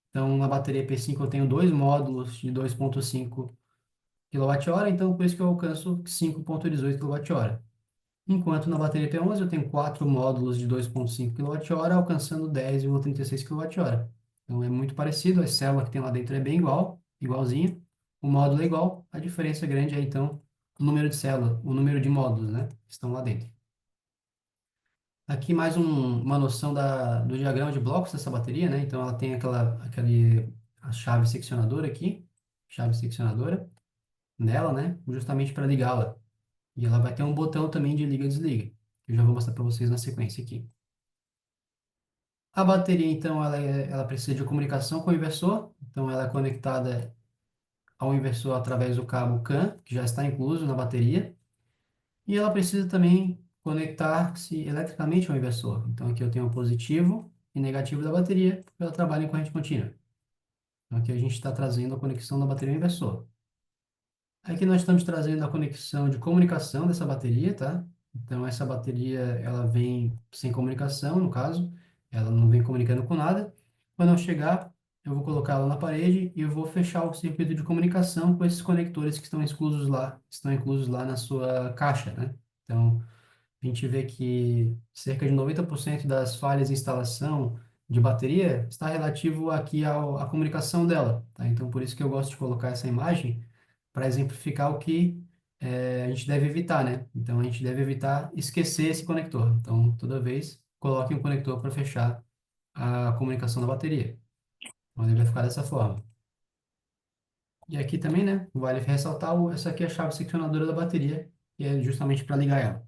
Então, na bateria P5 eu tenho dois módulos de 2,5 kWh, então por isso que eu alcanço 5,18 kWh. Enquanto na bateria P11 eu tenho quatro módulos de 2,5 kWh, alcançando 10,36 kWh. Então, é muito parecido, a célula que tem lá dentro é bem igualzinha, o módulo é igual, a diferença grande é, então, o número de células, o número de módulos, né, que estão lá dentro. Aqui mais uma noção do diagrama de blocos dessa bateria, né? Então ela tem a chave seccionadora aqui, chave seccionadora nela, né? Justamente para ligá-la. E ela vai ter um botão também de liga e desliga, que eu já vou mostrar para vocês na sequência aqui. A bateria, então, ela precisa de comunicação com o inversor, então ela é conectada ao inversor através do cabo CAN, que já está incluso na bateria. E ela precisa também conectar-se eletricamente ao inversor. Então, aqui eu tenho o positivo e negativo da bateria, porque ela trabalha em corrente contínua. Então, aqui a gente está trazendo a conexão da bateria ao inversor. Aqui nós estamos trazendo a conexão de comunicação dessa bateria, tá? Então, essa bateria, ela vem sem comunicação, no caso, ela não vem comunicando com nada. Quando eu chegar, eu vou colocar ela na parede e eu vou fechar o circuito de comunicação com esses conectores que estão inclusos lá na sua caixa, né? Então, a gente vê que cerca de 90% das falhas de instalação de bateria está relativo aqui à comunicação dela, tá? Então, por isso que eu gosto de colocar essa imagem para exemplificar o que a gente deve evitar, né? Então, a gente deve evitar esquecer esse conector. Então, toda vez, coloque um conector para fechar a comunicação da bateria. Então, ele vai ficar dessa forma. E aqui também, né? Vale ressaltar, essa aqui é a chave seccionadora da bateria, que é justamente para ligar ela.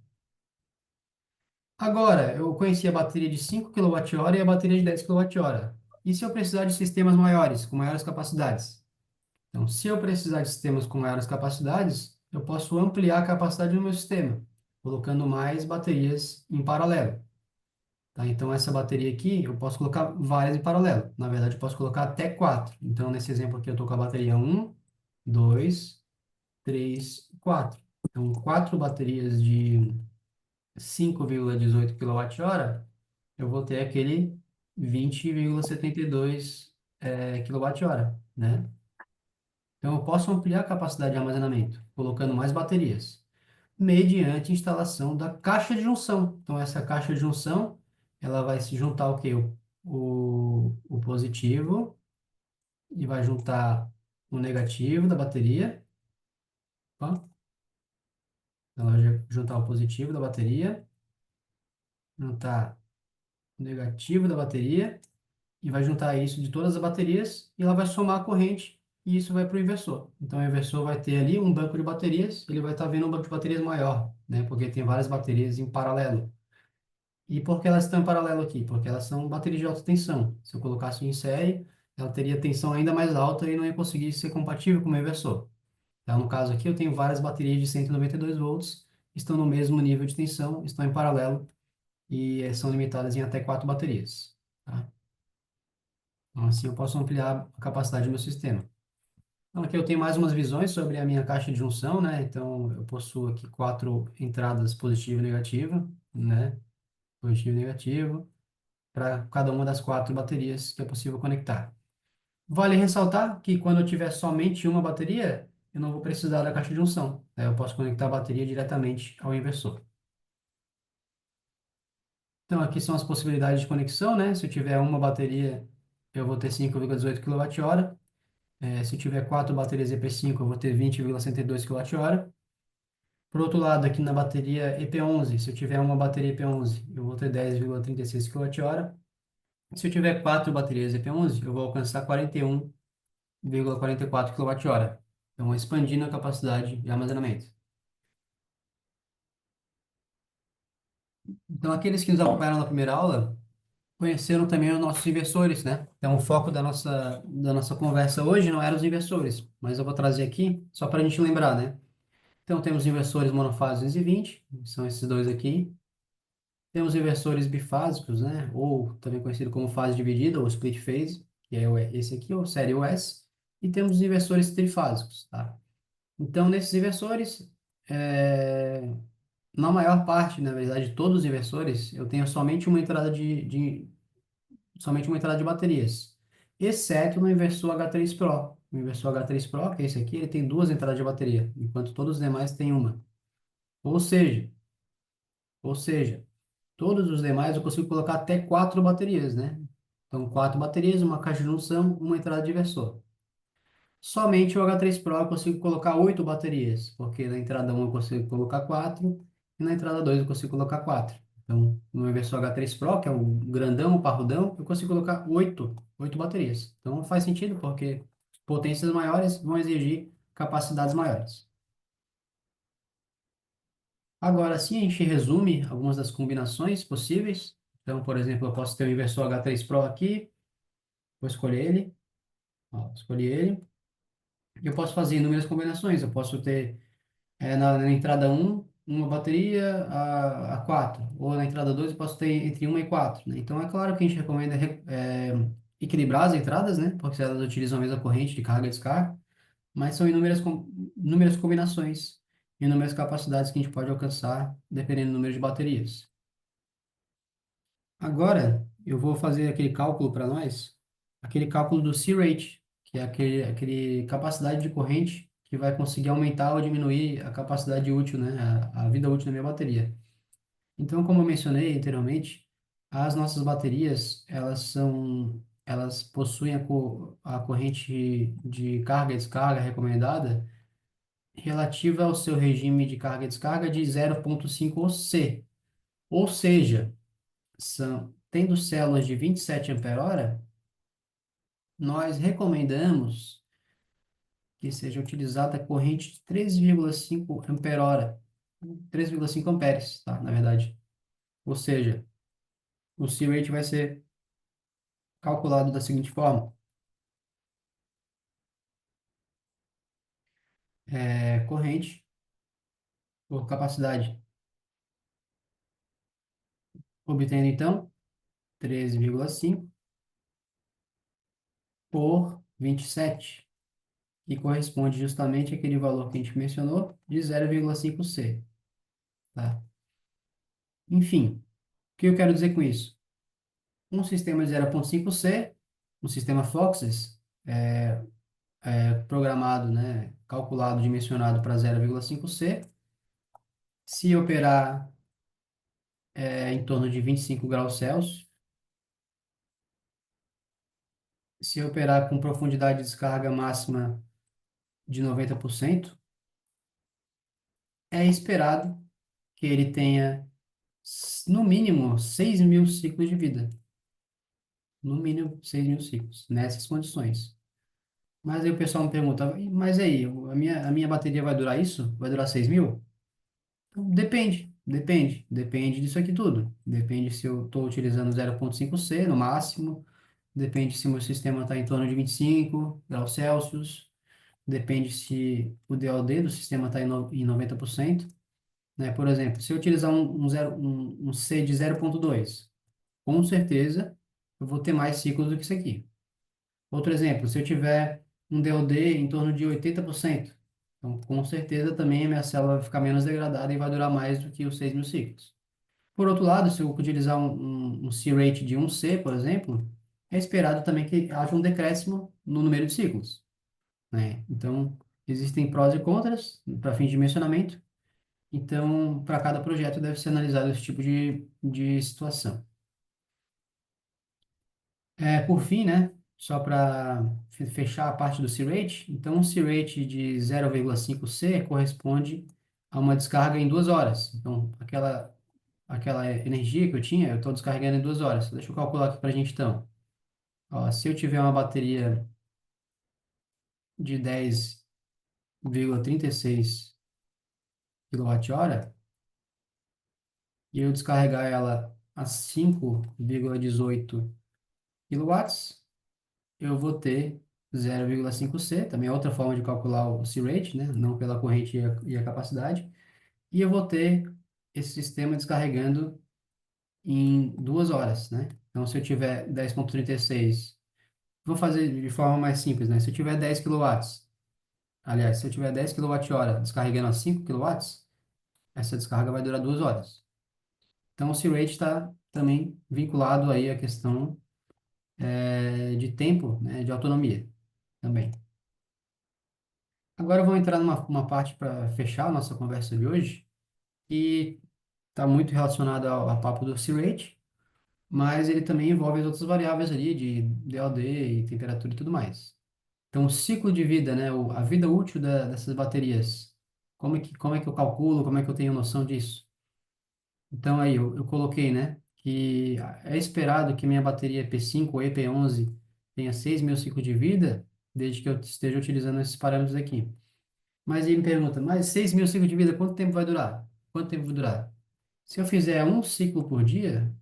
Agora, eu conheci a bateria de 5 kWh e a bateria de 10 kWh. E se eu precisar de sistemas maiores, com maiores capacidades? Então, se eu precisar de sistemas com maiores capacidades, eu posso ampliar a capacidade do meu sistema, colocando mais baterias em paralelo. Tá? Então, essa bateria aqui, eu posso colocar várias em paralelo. Na verdade, eu posso colocar até quatro. Então, nesse exemplo aqui, eu estou com a bateria um, 2, 3, 4. Então, quatro baterias de 5,18 kWh, eu vou ter aquele 20,72 kWh, né? Então, eu posso ampliar a capacidade de armazenamento. colocando mais baterias, mediante instalação da caixa de junção. Então, essa caixa de junção, ela vai se juntar o quê? O positivo e vai juntar o negativo da bateria. Ó, ela vai juntar o positivo da bateria, juntar o negativo da bateria e vai juntar isso de todas as baterias e ela vai somar a corrente e isso vai para o inversor. Então, o inversor vai ter ali um banco de baterias, ele vai estar vendo um banco de baterias maior, né? Porque tem várias baterias em paralelo. E por que elas estão em paralelo aqui? Porque elas são baterias de alta tensão. Se eu colocasse em série, ela teria tensão ainda mais alta e não ia conseguir ser compatível com o meu inversor. Então, no caso aqui, eu tenho várias baterias de 192 volts, estão no mesmo nível de tensão, estão em paralelo e são limitadas em até 4 baterias. Tá? Então, assim eu posso ampliar a capacidade do meu sistema. Então, aqui eu tenho mais umas visões sobre a minha caixa de junção, né? Então, eu possuo aqui 4 entradas positiva e negativa, né? Positivo e negativo, para cada uma das 4 baterias que é possível conectar. Vale ressaltar que quando eu tiver somente uma bateria, eu não vou precisar da caixa de junção, né? Eu posso conectar a bateria diretamente ao inversor. Então, aqui são as possibilidades de conexão, né? Se eu tiver uma bateria, eu vou ter 5,18 kWh. Se eu tiver 4 baterias EP5, eu vou ter 20,62 kWh. Por outro lado, aqui na bateria EP11, se eu tiver uma bateria EP11, eu vou ter 10,36 kWh. Se eu tiver 4 baterias EP11, eu vou alcançar 41,44 kWh. Então, expandindo a capacidade de armazenamento. Então, aqueles que nos acompanharam na primeira aula conheceram também os nossos inversores, né? Então, o foco da nossa conversa hoje não eram os inversores, mas eu vou trazer aqui só para a gente lembrar, né? Então, temos inversores monofásicos 220, são esses dois aqui. Temos inversores bifásicos, né? Ou também conhecido como fase dividida, ou split phase, que é esse aqui, ou série US. E temos os inversores trifásicos, tá? Então, nesses inversores, é, na maior parte, na verdade, todos os inversores, eu tenho somente uma entrada de baterias, exceto no inversor H3 Pro. O inversor H3 Pro, que é esse aqui, ele tem 2 entradas de bateria, enquanto todos os demais têm uma. Ou seja, ou seja, todos os demais eu consigo colocar até 4 baterias, né? Então, 4 baterias, uma caixa de junção, uma entrada de inversor. Somente o H3 Pro eu consigo colocar 8 baterias, porque na entrada 1 eu consigo colocar 4 e na entrada 2 eu consigo colocar 4. Então, no inversor H3 Pro, que é o grandão, o parrudão, eu consigo colocar 8 baterias. Então, faz sentido, porque potências maiores vão exigir capacidades maiores. Agora, sim, a gente resume algumas das combinações possíveis. Então, por exemplo, eu posso ter o inversor H3 Pro aqui, vou escolher ele, ó, escolhi ele. Eu posso fazer inúmeras combinações, eu posso ter na entrada um uma bateria a 4, ou na entrada 2 eu posso ter entre uma e 4, né? Então, é claro que a gente recomenda equilibrar as entradas, né? Porque elas utilizam a mesma corrente de carga e descarga, mas são inúmeras combinações, inúmeras capacidades que a gente pode alcançar, dependendo do número de baterias. Agora, eu vou fazer aquele cálculo para nós, aquele cálculo do C-rate, que é aquele capacidade de corrente que vai conseguir aumentar ou diminuir a capacidade útil, né, a vida útil da minha bateria. Então, como eu mencionei anteriormente, as nossas baterias, elas possuem a corrente de carga e descarga recomendada relativa ao seu regime de carga e descarga de 0,5 C. Ou seja, tendo células de 27 ampere-hora, nós recomendamos que seja utilizada a corrente de 3,5 ampere-hora, 3,5 amperes, tá? Na verdade. Ou seja, o C-rate vai ser calculado da seguinte forma: corrente por capacidade, obtendo então 13,5 por 27, que corresponde justamente àquele valor que a gente mencionou de 0,5 C, tá? Enfim, o que eu quero dizer com isso? Um sistema de 0,5C, um sistema FOXes, programado, né, calculado, dimensionado para 0,5 C. Se operar em torno de 25 graus Celsius, se operar com profundidade de descarga máxima de 90%, é esperado que ele tenha, no mínimo, 6.000 ciclos de vida. No mínimo, 6.000 ciclos, nessas condições. Mas aí o pessoal me pergunta, mas aí, a minha bateria vai durar isso? Vai durar 6.000? Então, depende disso aqui tudo. Depende se eu estou utilizando 0,5 C no máximo, depende se o meu sistema está em torno de 25 graus Celsius, depende se o DOD do sistema está em 90%, né? Por exemplo, se eu utilizar um C de 0,2, com certeza eu vou ter mais ciclos do que isso aqui. Outro exemplo, se eu tiver um DOD em torno de 80%, então com certeza também a minha célula vai ficar menos degradada e vai durar mais do que os 6.000 ciclos. Por outro lado, se eu utilizar um C-rate de 1C, por exemplo, é esperado também que haja um decréscimo no número de ciclos, né? Então, existem prós e contras para fins de dimensionamento. Então, para cada projeto deve ser analisado esse tipo de situação. Por fim, né, só para fechar a parte do C-rate, então um C-rate de 0,5 C corresponde a uma descarga em 2 horas. Então, aquela energia que eu tinha, eu estou descarregando em 2 horas. Deixa eu calcular aqui para a gente então. Ó, se eu tiver uma bateria de 10,36 kWh e eu descarregar ela a 5,18 kW, eu vou ter 0,5 C, também é outra forma de calcular o C-rate, né? Não pela corrente e a capacidade. E eu vou ter esse sistema descarregando em 2 horas, né? Então, se eu tiver 10,36, vou fazer de forma mais simples, né? Se eu tiver 10 quilowatts, aliás, se eu tiver 10 kWh descarregando a 5 quilowatts, essa descarga vai durar 2 horas. Então, o C-rate está também vinculado aí à questão de tempo, né? De autonomia também. Agora eu vou entrar numa uma parte para fechar a nossa conversa de hoje, que está muito relacionado ao papo do C-Rate, mas ele também envolve as outras variáveis ali de DOD e temperatura e tudo mais. Então, o ciclo de vida, né, a vida útil dessas baterias, como é que eu calculo, como é que eu tenho noção disso? Então, aí, eu coloquei, né, que é esperado que minha bateria P5 ou EP11 tenha 6.000 ciclos de vida, desde que eu esteja utilizando esses parâmetros aqui. Mas ele me pergunta, mas 6.000 ciclos de vida, quanto tempo vai durar? Quanto tempo vai durar? Se eu fizer um ciclo por dia,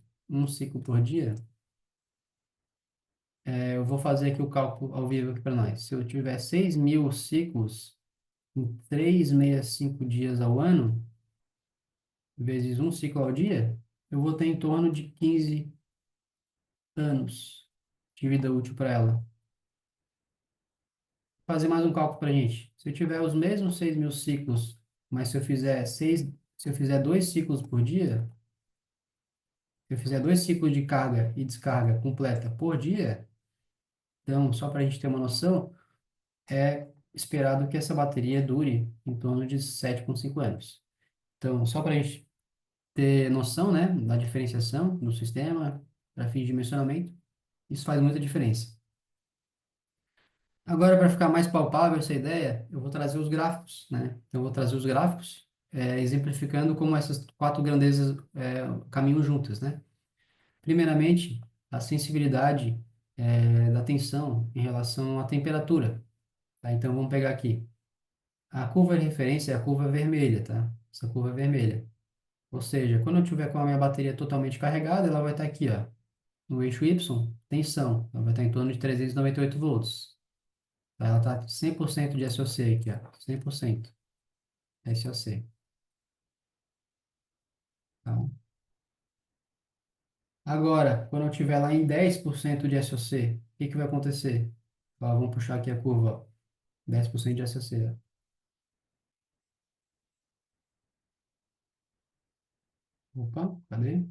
eu vou fazer aqui o cálculo ao vivo aqui para nós. Se eu tiver 6.000 ciclos em 365 dias ao ano, vezes um ciclo ao dia, eu vou ter em torno de 15 anos de vida útil para ela. Vou fazer mais um cálculo para a gente. Se eu tiver os mesmos 6.000 ciclos, mas se eu fizer 2 ciclos por dia, se eu fizer 2 ciclos de carga e descarga completa por dia, então, só para a gente ter uma noção, é esperado que essa bateria dure em torno de 7,5 anos. Então, só para a gente ter noção, né, da diferenciação do sistema, para fins de dimensionamento, isso faz muita diferença. Agora, para ficar mais palpável essa ideia, eu vou trazer os gráficos, né? Então, eu vou trazer os gráficos, exemplificando como essas quatro grandezas caminham juntas, né? Primeiramente, a sensibilidade da tensão em relação à temperatura, tá? Então, vamos pegar aqui. A curva de referência é a curva vermelha, tá? Essa curva é vermelha. Ou seja, quando eu tiver com a minha bateria totalmente carregada, ela vai estar aqui, ó, no eixo Y, tensão. Ela vai estar em torno de 398 volts. Tá? Ela está 100% de SOC aqui, ó, 100% SOC. Tá? Agora, quando eu estiver lá em 10% de SOC, o que que vai acontecer? Ó, vamos puxar aqui a curva, ó, 10% de SOC. Ó. Opa, cadê?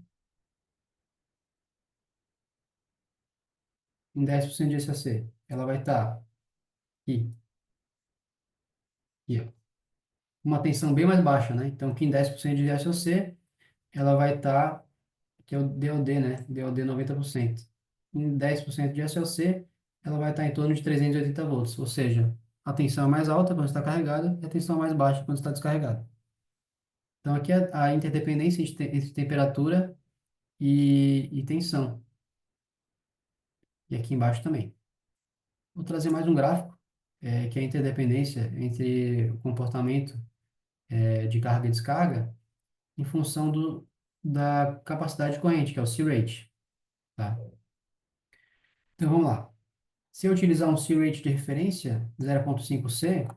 Em 10% de SOC. Ela vai estar Aqui, aqui, ó. Uma tensão bem mais baixa, né? Então, aqui em 10% de VSOC, ela vai estar, que é o DOD, né? DOD 90%. Em 10% de SLC, ela vai estar em torno de 380 volts, ou seja, a tensão é mais alta quando está carregada e a tensão é mais baixa quando está descarregada. Então, aqui é a interdependência entre temperatura e tensão. E aqui embaixo também. Vou trazer mais um gráfico, que é a interdependência entre o comportamento, de carga e descarga em função da capacidade de corrente, que é o C-rate, tá? Então, vamos lá. Se eu utilizar um C-rate de referência, 0,5C,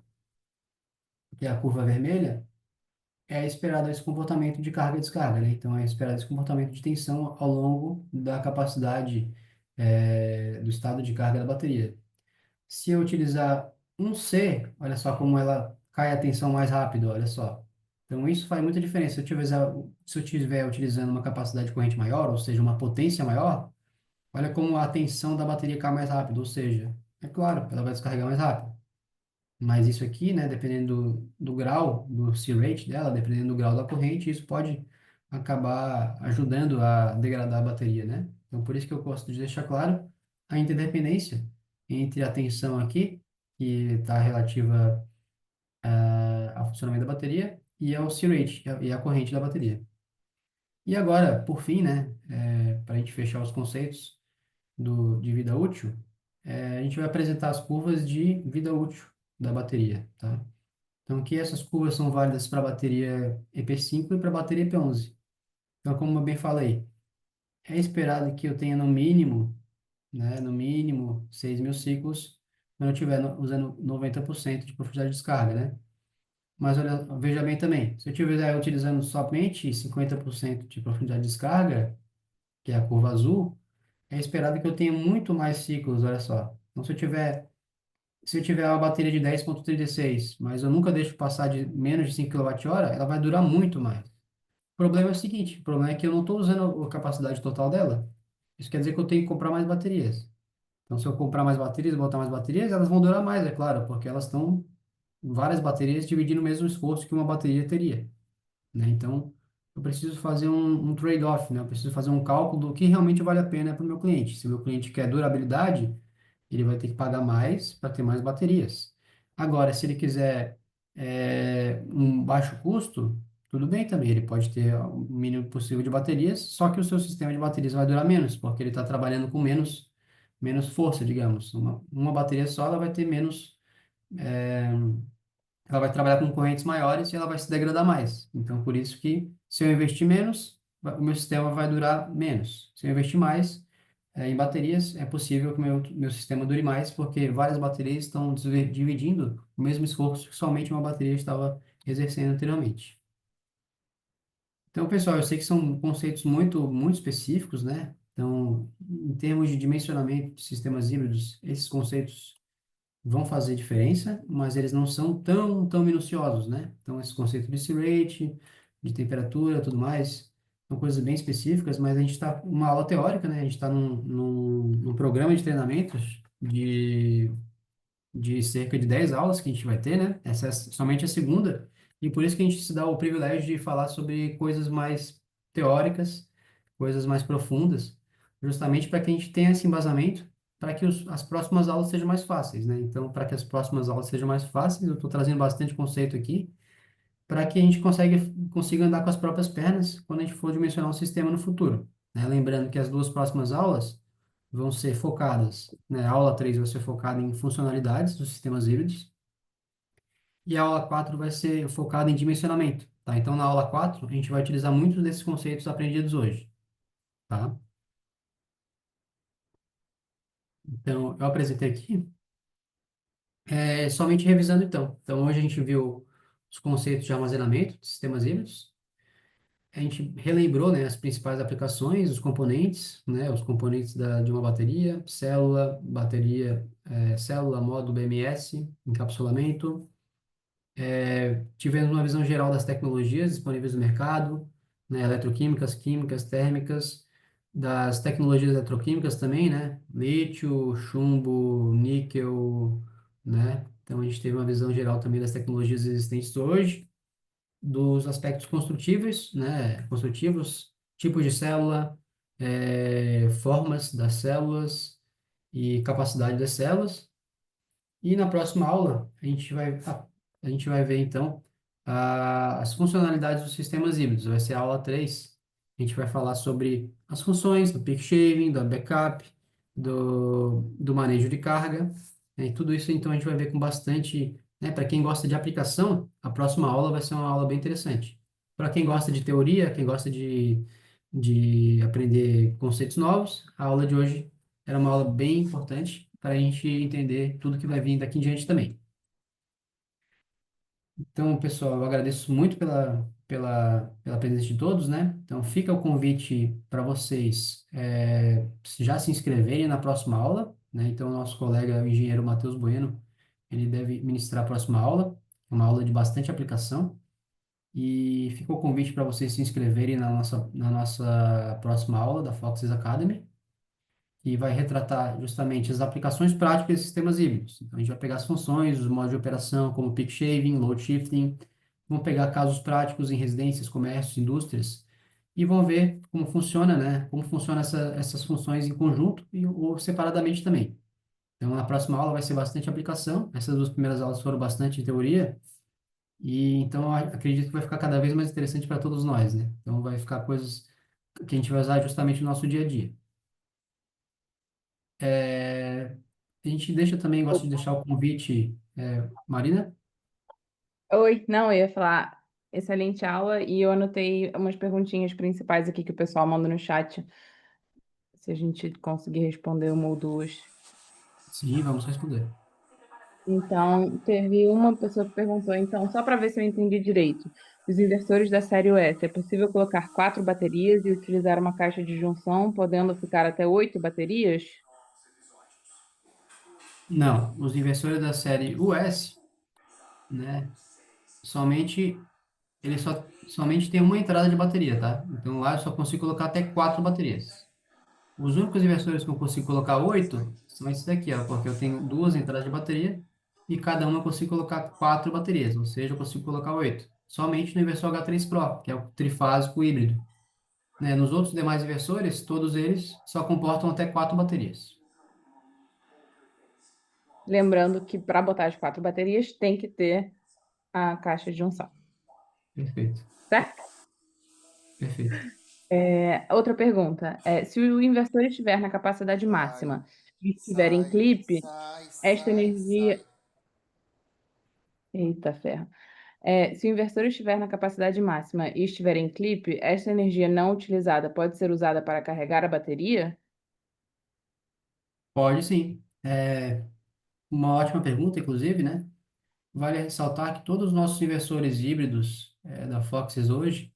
que é a curva vermelha, é esperado esse comportamento de carga e descarga, né? Então, é esperado esse comportamento de tensão ao longo da capacidade, do estado de carga da bateria. Se eu utilizar um C, olha só como ela cai a tensão mais rápido, olha só. Então, isso faz muita diferença. Se eu estiver utilizando uma capacidade de corrente maior, ou seja, uma potência maior, olha como a tensão da bateria cai mais rápido, ou seja, é claro, ela vai descarregar mais rápido. Mas isso aqui, né, dependendo do grau, do C-rate dela, dependendo do grau da corrente, isso pode acabar ajudando a degradar a bateria, né? Então, por isso que eu gosto de deixar claro a interdependência entre a tensão aqui, que está relativa ao funcionamento da bateria, e ao C-rate, e a corrente da bateria. E agora, por fim, né, para a gente fechar os conceitos de vida útil, a gente vai apresentar as curvas de vida útil da bateria, tá? Então, aqui essas curvas são válidas para a bateria EP5 e para a bateria EP11. Então, como eu bem falei, é esperado que eu tenha no mínimo, né, no mínimo 6.000 ciclos quando eu estiver usando 90% de profundidade de descarga, né? Mas olha, veja bem também, se eu estiver utilizando somente 50% de profundidade de descarga, que é a curva azul, é esperado que eu tenha muito mais ciclos, olha só. Então, se eu tiver uma bateria de 10,36, mas eu nunca deixo passar de menos de 5 kWh, ela vai durar muito mais. O problema é o seguinte, o problema é que eu não estou usando a capacidade total dela. Isso quer dizer que eu tenho que comprar mais baterias. Então, se eu comprar mais baterias, botar mais baterias, elas vão durar mais, é claro, porque elas estão várias baterias dividindo o mesmo esforço que uma bateria teria, né? Então, eu preciso fazer um trade-off, né? Eu preciso fazer um cálculo do que realmente vale a pena para o meu cliente. Se o meu cliente quer durabilidade, ele vai ter que pagar mais para ter mais baterias. Agora, se ele quiser um baixo custo, tudo bem também, ele pode ter o mínimo possível de baterias, só que o seu sistema de baterias vai durar menos, porque ele está trabalhando com menos força, digamos. Uma bateria só, ela vai ter menos, é, ela vai trabalhar com correntes maiores e ela vai se degradar mais. Então, por isso que se eu investir menos, o meu sistema vai durar menos. Se eu investir mais, em baterias, é possível que o meu sistema dure mais, porque várias baterias estão dividindo o mesmo esforço que somente uma bateria estava exercendo anteriormente. Então, pessoal, eu sei que são conceitos muito, muito específicos, né? Então, em termos de dimensionamento de sistemas híbridos, esses conceitos vão fazer diferença, mas eles não são tão minuciosos, né? Então, esse conceito de C-rate, de temperatura, tudo mais, são coisas bem específicas, mas a gente está uma aula teórica, né? A gente está num programa de treinamentos de cerca de 10 aulas que a gente vai ter, né? Essa é somente a segunda, e por isso que a gente se dá o privilégio de falar sobre coisas mais teóricas, coisas mais profundas, justamente para que a gente tenha esse embasamento, para que as próximas aulas sejam mais fáceis, né? Então, para que as próximas aulas sejam mais fáceis, eu estou trazendo bastante conceito aqui, para que a gente consiga andar com as próprias pernas quando a gente for dimensionar um sistema no futuro, né? Lembrando que as duas próximas aulas vão ser focadas, né? A aula 3 vai ser focada em funcionalidades dos sistemas híbridos e a aula 4 vai ser focada em dimensionamento, tá? Então, na aula 4 a gente vai utilizar muitos desses conceitos aprendidos hoje, tá? Então, eu apresentei aqui, somente revisando então. Então, hoje a gente viu os conceitos de armazenamento de sistemas híbridos. A gente relembrou, né, as principais aplicações, os componentes, né, os componentes de uma bateria, célula, bateria, célula, módulo BMS, encapsulamento. Tivemos uma visão geral das tecnologias disponíveis no mercado, né, eletroquímicas, químicas, térmicas, das tecnologias eletroquímicas também, né, lítio, chumbo, níquel, né? Então, a gente teve uma visão geral também das tecnologias existentes hoje, dos aspectos construtivos, né? Construtivos, tipos de célula, formas das células e capacidade das células. E na próxima aula, a gente vai ver, então, as funcionalidades dos sistemas híbridos. Vai ser a aula 3. A gente vai falar sobre as funções do peak shaving, do backup, do manejo de carga, né? E tudo isso, então, a gente vai ver com bastante, né? Para quem gosta de aplicação, a próxima aula vai ser uma aula bem interessante. Para quem gosta de teoria, quem gosta de aprender conceitos novos, a aula de hoje era uma aula bem importante para a gente entender tudo que vai vir daqui em diante também. Então, pessoal, eu agradeço muito pela presença de todos, né? Então, fica o convite para vocês já se inscreverem na próxima aula, né? Então, nosso colega, o engenheiro Matheus Bueno, ele deve ministrar a próxima aula, uma aula de bastante aplicação. E fica o convite para vocês se inscreverem na nossa próxima aula da Foxes Academy, que vai retratar justamente as aplicações práticas de sistemas híbridos. Então, a gente vai pegar as funções, os modos de operação, como peak shaving, load shifting, vão pegar casos práticos em residências, comércios, indústrias, e vão ver como funciona, né? Como funcionam essas funções em conjunto ou separadamente também. Então, na próxima aula vai ser bastante aplicação. Essas duas primeiras aulas foram bastante teoria, e então eu acredito que vai ficar cada vez mais interessante para todos nós, né? Então, vai ficar coisas que a gente vai usar justamente no nosso dia a dia. É, a gente deixa também, gosto de deixar o convite, Marina? Oi, não, eu ia falar excelente aula e eu anotei umas perguntinhas principais aqui que o pessoal manda no chat, se a gente conseguir responder uma ou duas. Sim, vamos responder. Então, teve uma pessoa que perguntou, então, só para ver se eu entendi direito, os inversores da série US, é possível colocar 4 baterias e utilizar uma caixa de junção, podendo ficar até 8 baterias? Não, os inversores da série US, né, somente, somente tem uma entrada de bateria, tá? Então lá eu só consigo colocar até 4 baterias. Os únicos inversores que eu consigo colocar 8 são esses daqui, ó, porque eu tenho duas entradas de bateria e cada uma eu consigo colocar 4 baterias, ou seja, eu consigo colocar 8. Somente no inversor H3 Pro, que é o trifásico híbrido, né? Nos outros demais inversores, todos eles só comportam até 4 baterias. Lembrando que para botar as 4 baterias tem que ter a caixa de junção, Perfeito, certo? perfeito. Outra pergunta, se o inversor estiver na capacidade Sai, máxima e estiver em sai, clipe, sai, esta sai, sai. energia. Eita ferro. Se o inversor estiver na capacidade máxima e estiver em clipe, esta energia não utilizada pode ser usada para carregar a bateria? Pode sim. Uma ótima pergunta, inclusive, né? Vale ressaltar que todos os nossos inversores híbridos da Foxes hoje,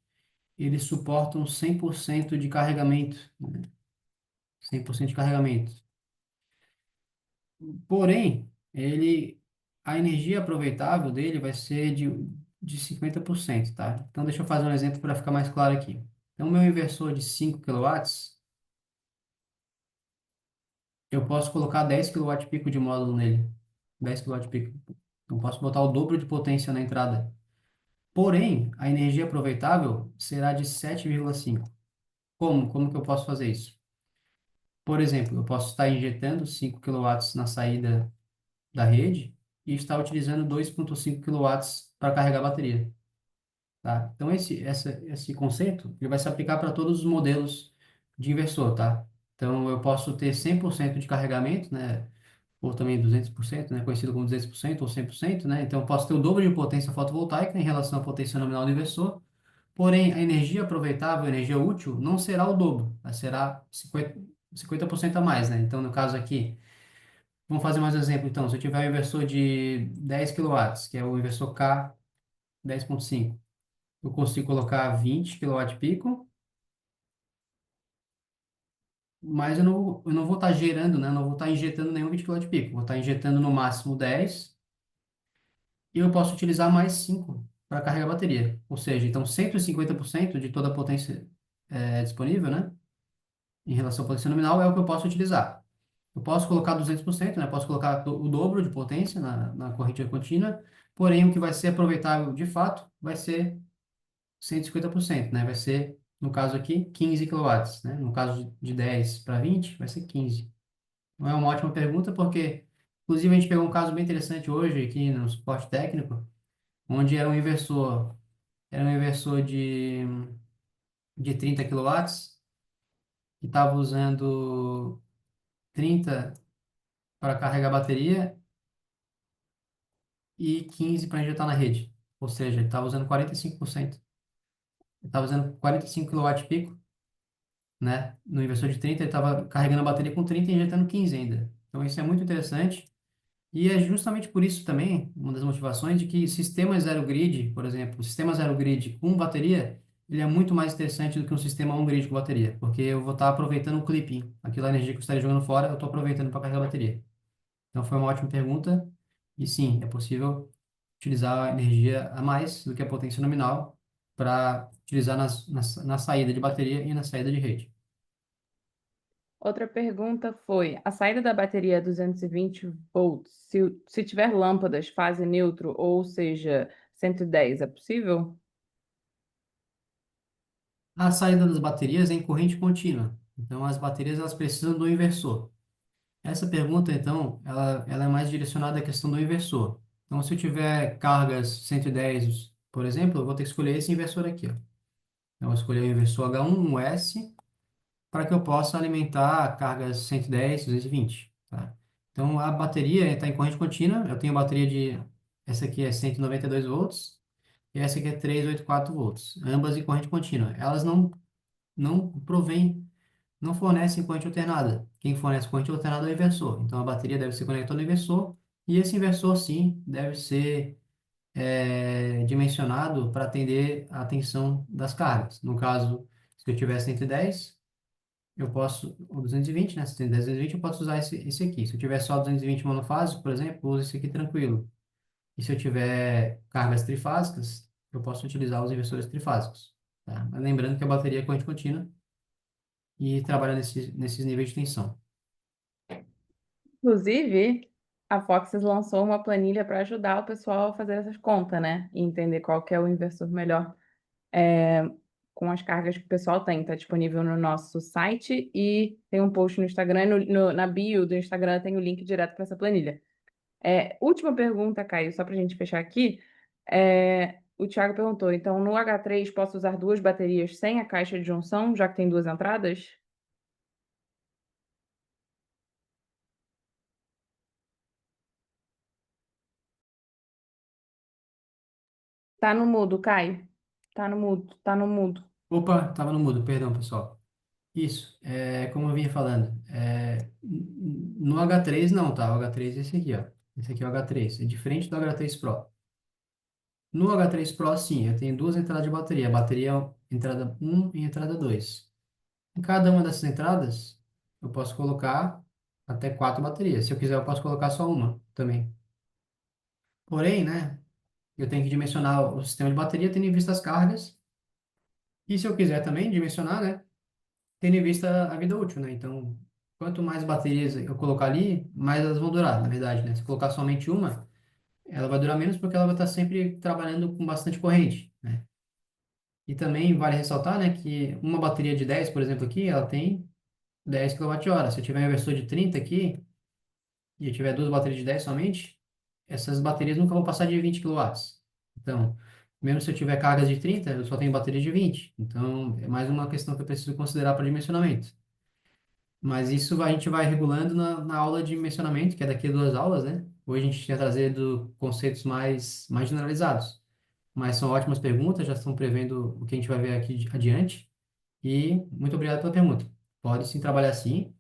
eles suportam 100% de carregamento, né? 100% de carregamento. Porém, a energia aproveitável dele vai ser de 50%, tá? Então, deixa eu fazer um exemplo para ficar mais claro aqui. Então, o meu inversor de 5 kW, eu posso colocar 10 kW-pico de módulo nele. 10 kW-pico. Então, posso botar o dobro de potência na entrada. Porém, a energia aproveitável será de 7,5. Como que eu posso fazer isso? Por exemplo, eu posso estar injetando 5 kW na saída da rede e estar utilizando 2,5 kW para carregar a bateria, tá? Então, esse conceito ele vai se aplicar para todos os modelos de inversor, tá? Então, eu posso ter 100% de carregamento, né? Ou também 200%, né? Conhecido como 200% ou 100%, né? Então, eu posso ter o dobro de potência fotovoltaica em relação à potência nominal do inversor. Porém, a energia aproveitável, a energia útil, não será o dobro, ela será 50% a mais, né? Então, no caso aqui, vamos fazer mais um exemplo. Então, se eu tiver um inversor de 10 kW, que é o inversor K 10,5, eu consigo colocar 20 kW-pico, mas eu não vou estar gerando, né? Eu não vou estar injetando nenhum 20 kW-pico. Vou estar injetando no máximo 10 e eu posso utilizar mais 5 para carregar a bateria. Ou seja, então 150% de toda a potência disponível, né? Em relação à potência nominal, é o que eu posso utilizar. Eu posso colocar 200%, né? Posso colocar o dobro de potência na corrente contínua, porém o que vai ser aproveitável de fato vai ser 150%, né? Vai ser, no caso aqui, 15 quilowatts, né? No caso de 10 para 20, vai ser 15. Não é uma ótima pergunta, porque, inclusive, a gente pegou um caso bem interessante hoje aqui no suporte técnico, onde era um inversor de 30 quilowatts, que estava usando 30 para carregar a bateria e 15 para injetar na rede. Ou seja, ele estava usando 45%. Ele estava usando 45 kWp, né? No inversor de 30, ele estava carregando a bateria com 30 e injetando 15 ainda. Então, isso é muito interessante. E é justamente por isso também, uma das motivações de que sistemas zero grid, por exemplo, o sistema zero grid com bateria, ele é muito mais interessante do que um sistema on grid com bateria, porque eu vou estar aproveitando o clipping, aquela energia que eu estaria jogando fora, eu estou aproveitando para carregar a bateria. Então foi uma ótima pergunta, e sim, é possível utilizar energia a mais do que a potência nominal para utilizar na saída de bateria e na saída de rede. Outra pergunta foi: a saída da bateria é 220 volts, se tiver lâmpadas fase neutro, ou seja, 110, é possível? A saída das baterias é em corrente contínua, então as baterias elas precisam do inversor. Essa pergunta, então, ela é mais direcionada à questão do inversor. Então, se eu tiver cargas 110, por exemplo, eu vou ter que escolher esse inversor aqui, ó. Então, eu vou escolher o inversor H1, um S, para que eu possa alimentar cargas 110, 220, tá? Então, a bateria está em corrente contínua. Eu tenho bateria de... Essa aqui é 192 volts e essa aqui é 384 volts. Ambas em corrente contínua. Elas não provêm, não fornecem corrente alternada. Quem fornece corrente alternada é o inversor. Então, a bateria deve ser conectada ao inversor e esse inversor, sim, deve ser dimensionado para atender a tensão das cargas. No caso, se eu tiver 110, eu posso, ou 220, né? Se tem 10, 220, eu posso usar esse aqui. Se eu tiver só 220 monofásico, por exemplo, eu uso esse aqui tranquilo. E se eu tiver cargas trifásicas, eu posso utilizar os inversores trifásicos, tá? Mas lembrando que a bateria é corrente contínua e trabalha nesses níveis de tensão. Inclusive, a Foxes lançou uma planilha para ajudar o pessoal a fazer essas contas, né? E entender qual que é o inversor melhor é, com as cargas que o pessoal tem. Está disponível no nosso site e tem um post no Instagram. Na bio do Instagram tem o link direto para essa planilha. Última pergunta, Caio, só para a gente fechar aqui. O Thiago perguntou, então no H3 posso usar duas baterias sem a caixa de junção, já que tem duas entradas? Tá no mudo, Caio. Tá no mudo, tá no mudo. Opa, estava no mudo, perdão, pessoal. Isso, como eu vinha falando, no H3 não, tá? O H3 é esse aqui, ó. Esse aqui é o H3, é diferente do H3 Pro. No H3 Pro, sim, eu tenho duas entradas de bateria. A bateria é entrada um e entrada 2. Em cada uma dessas entradas, eu posso colocar até quatro baterias. Se eu quiser, eu posso colocar só uma também. Porém, né, eu tenho que dimensionar o sistema de bateria tendo em vista as cargas. E se eu quiser também dimensionar, né, tendo em vista a vida útil, né? Então, quanto mais baterias eu colocar ali, mais elas vão durar, na verdade, né? Se eu colocar somente uma, ela vai durar menos porque ela vai estar sempre trabalhando com bastante corrente, né? E também vale ressaltar, né, que uma bateria de 10, por exemplo, aqui, ela tem 10 kWh. Se eu tiver um inversor de 30 aqui e eu tiver duas baterias de 10 somente, essas baterias nunca vão passar de 20 quilowatts. Então, mesmo se eu tiver cargas de 30, eu só tenho bateria de 20. Então, é mais uma questão que eu preciso considerar para dimensionamento. Mas isso a gente vai regulando na aula de dimensionamento, que é daqui a duas aulas, né? Hoje a gente tinha trazido conceitos mais generalizados. Mas são ótimas perguntas, já estão prevendo o que a gente vai ver aqui adiante. E muito obrigado pela pergunta. Pode sim trabalhar assim,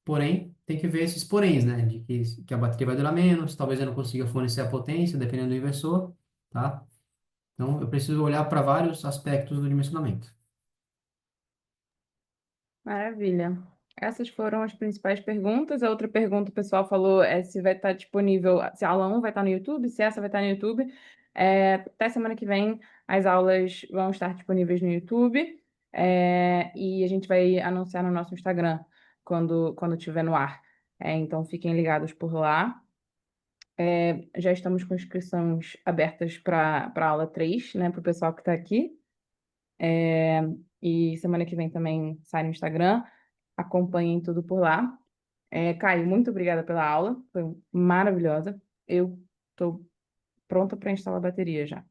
porém, tem que ver esses poréns, né? De que a bateria vai durar menos, talvez eu não consiga fornecer a potência, dependendo do inversor, tá? Então, eu preciso olhar para vários aspectos do dimensionamento. Maravilha. Essas foram as principais perguntas. A outra pergunta o pessoal falou é se vai estar disponível, se a aula 1 vai estar no YouTube, se essa vai estar no YouTube. Até semana que vem as aulas vão estar disponíveis no YouTube, e a gente vai anunciar no nosso Instagram quando estiver no ar. Então fiquem ligados por lá. Já estamos com inscrições abertas para a aula 3, né, para o pessoal que está aqui. É, e semana que vem também sai no Instagram. Acompanhem tudo por lá. Caio, muito obrigada pela aula, foi maravilhosa. Eu estou pronta para instalar a bateria já.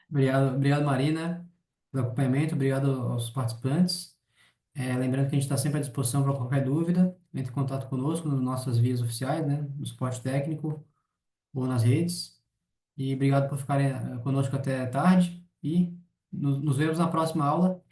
Obrigado, obrigado, Marina, pelo acompanhamento, obrigado aos participantes. Lembrando que a gente está sempre à disposição para qualquer dúvida, entre em contato conosco nas nossas vias oficiais, né, no suporte técnico ou nas redes. E obrigado por ficarem conosco até tarde e nos vemos na próxima aula.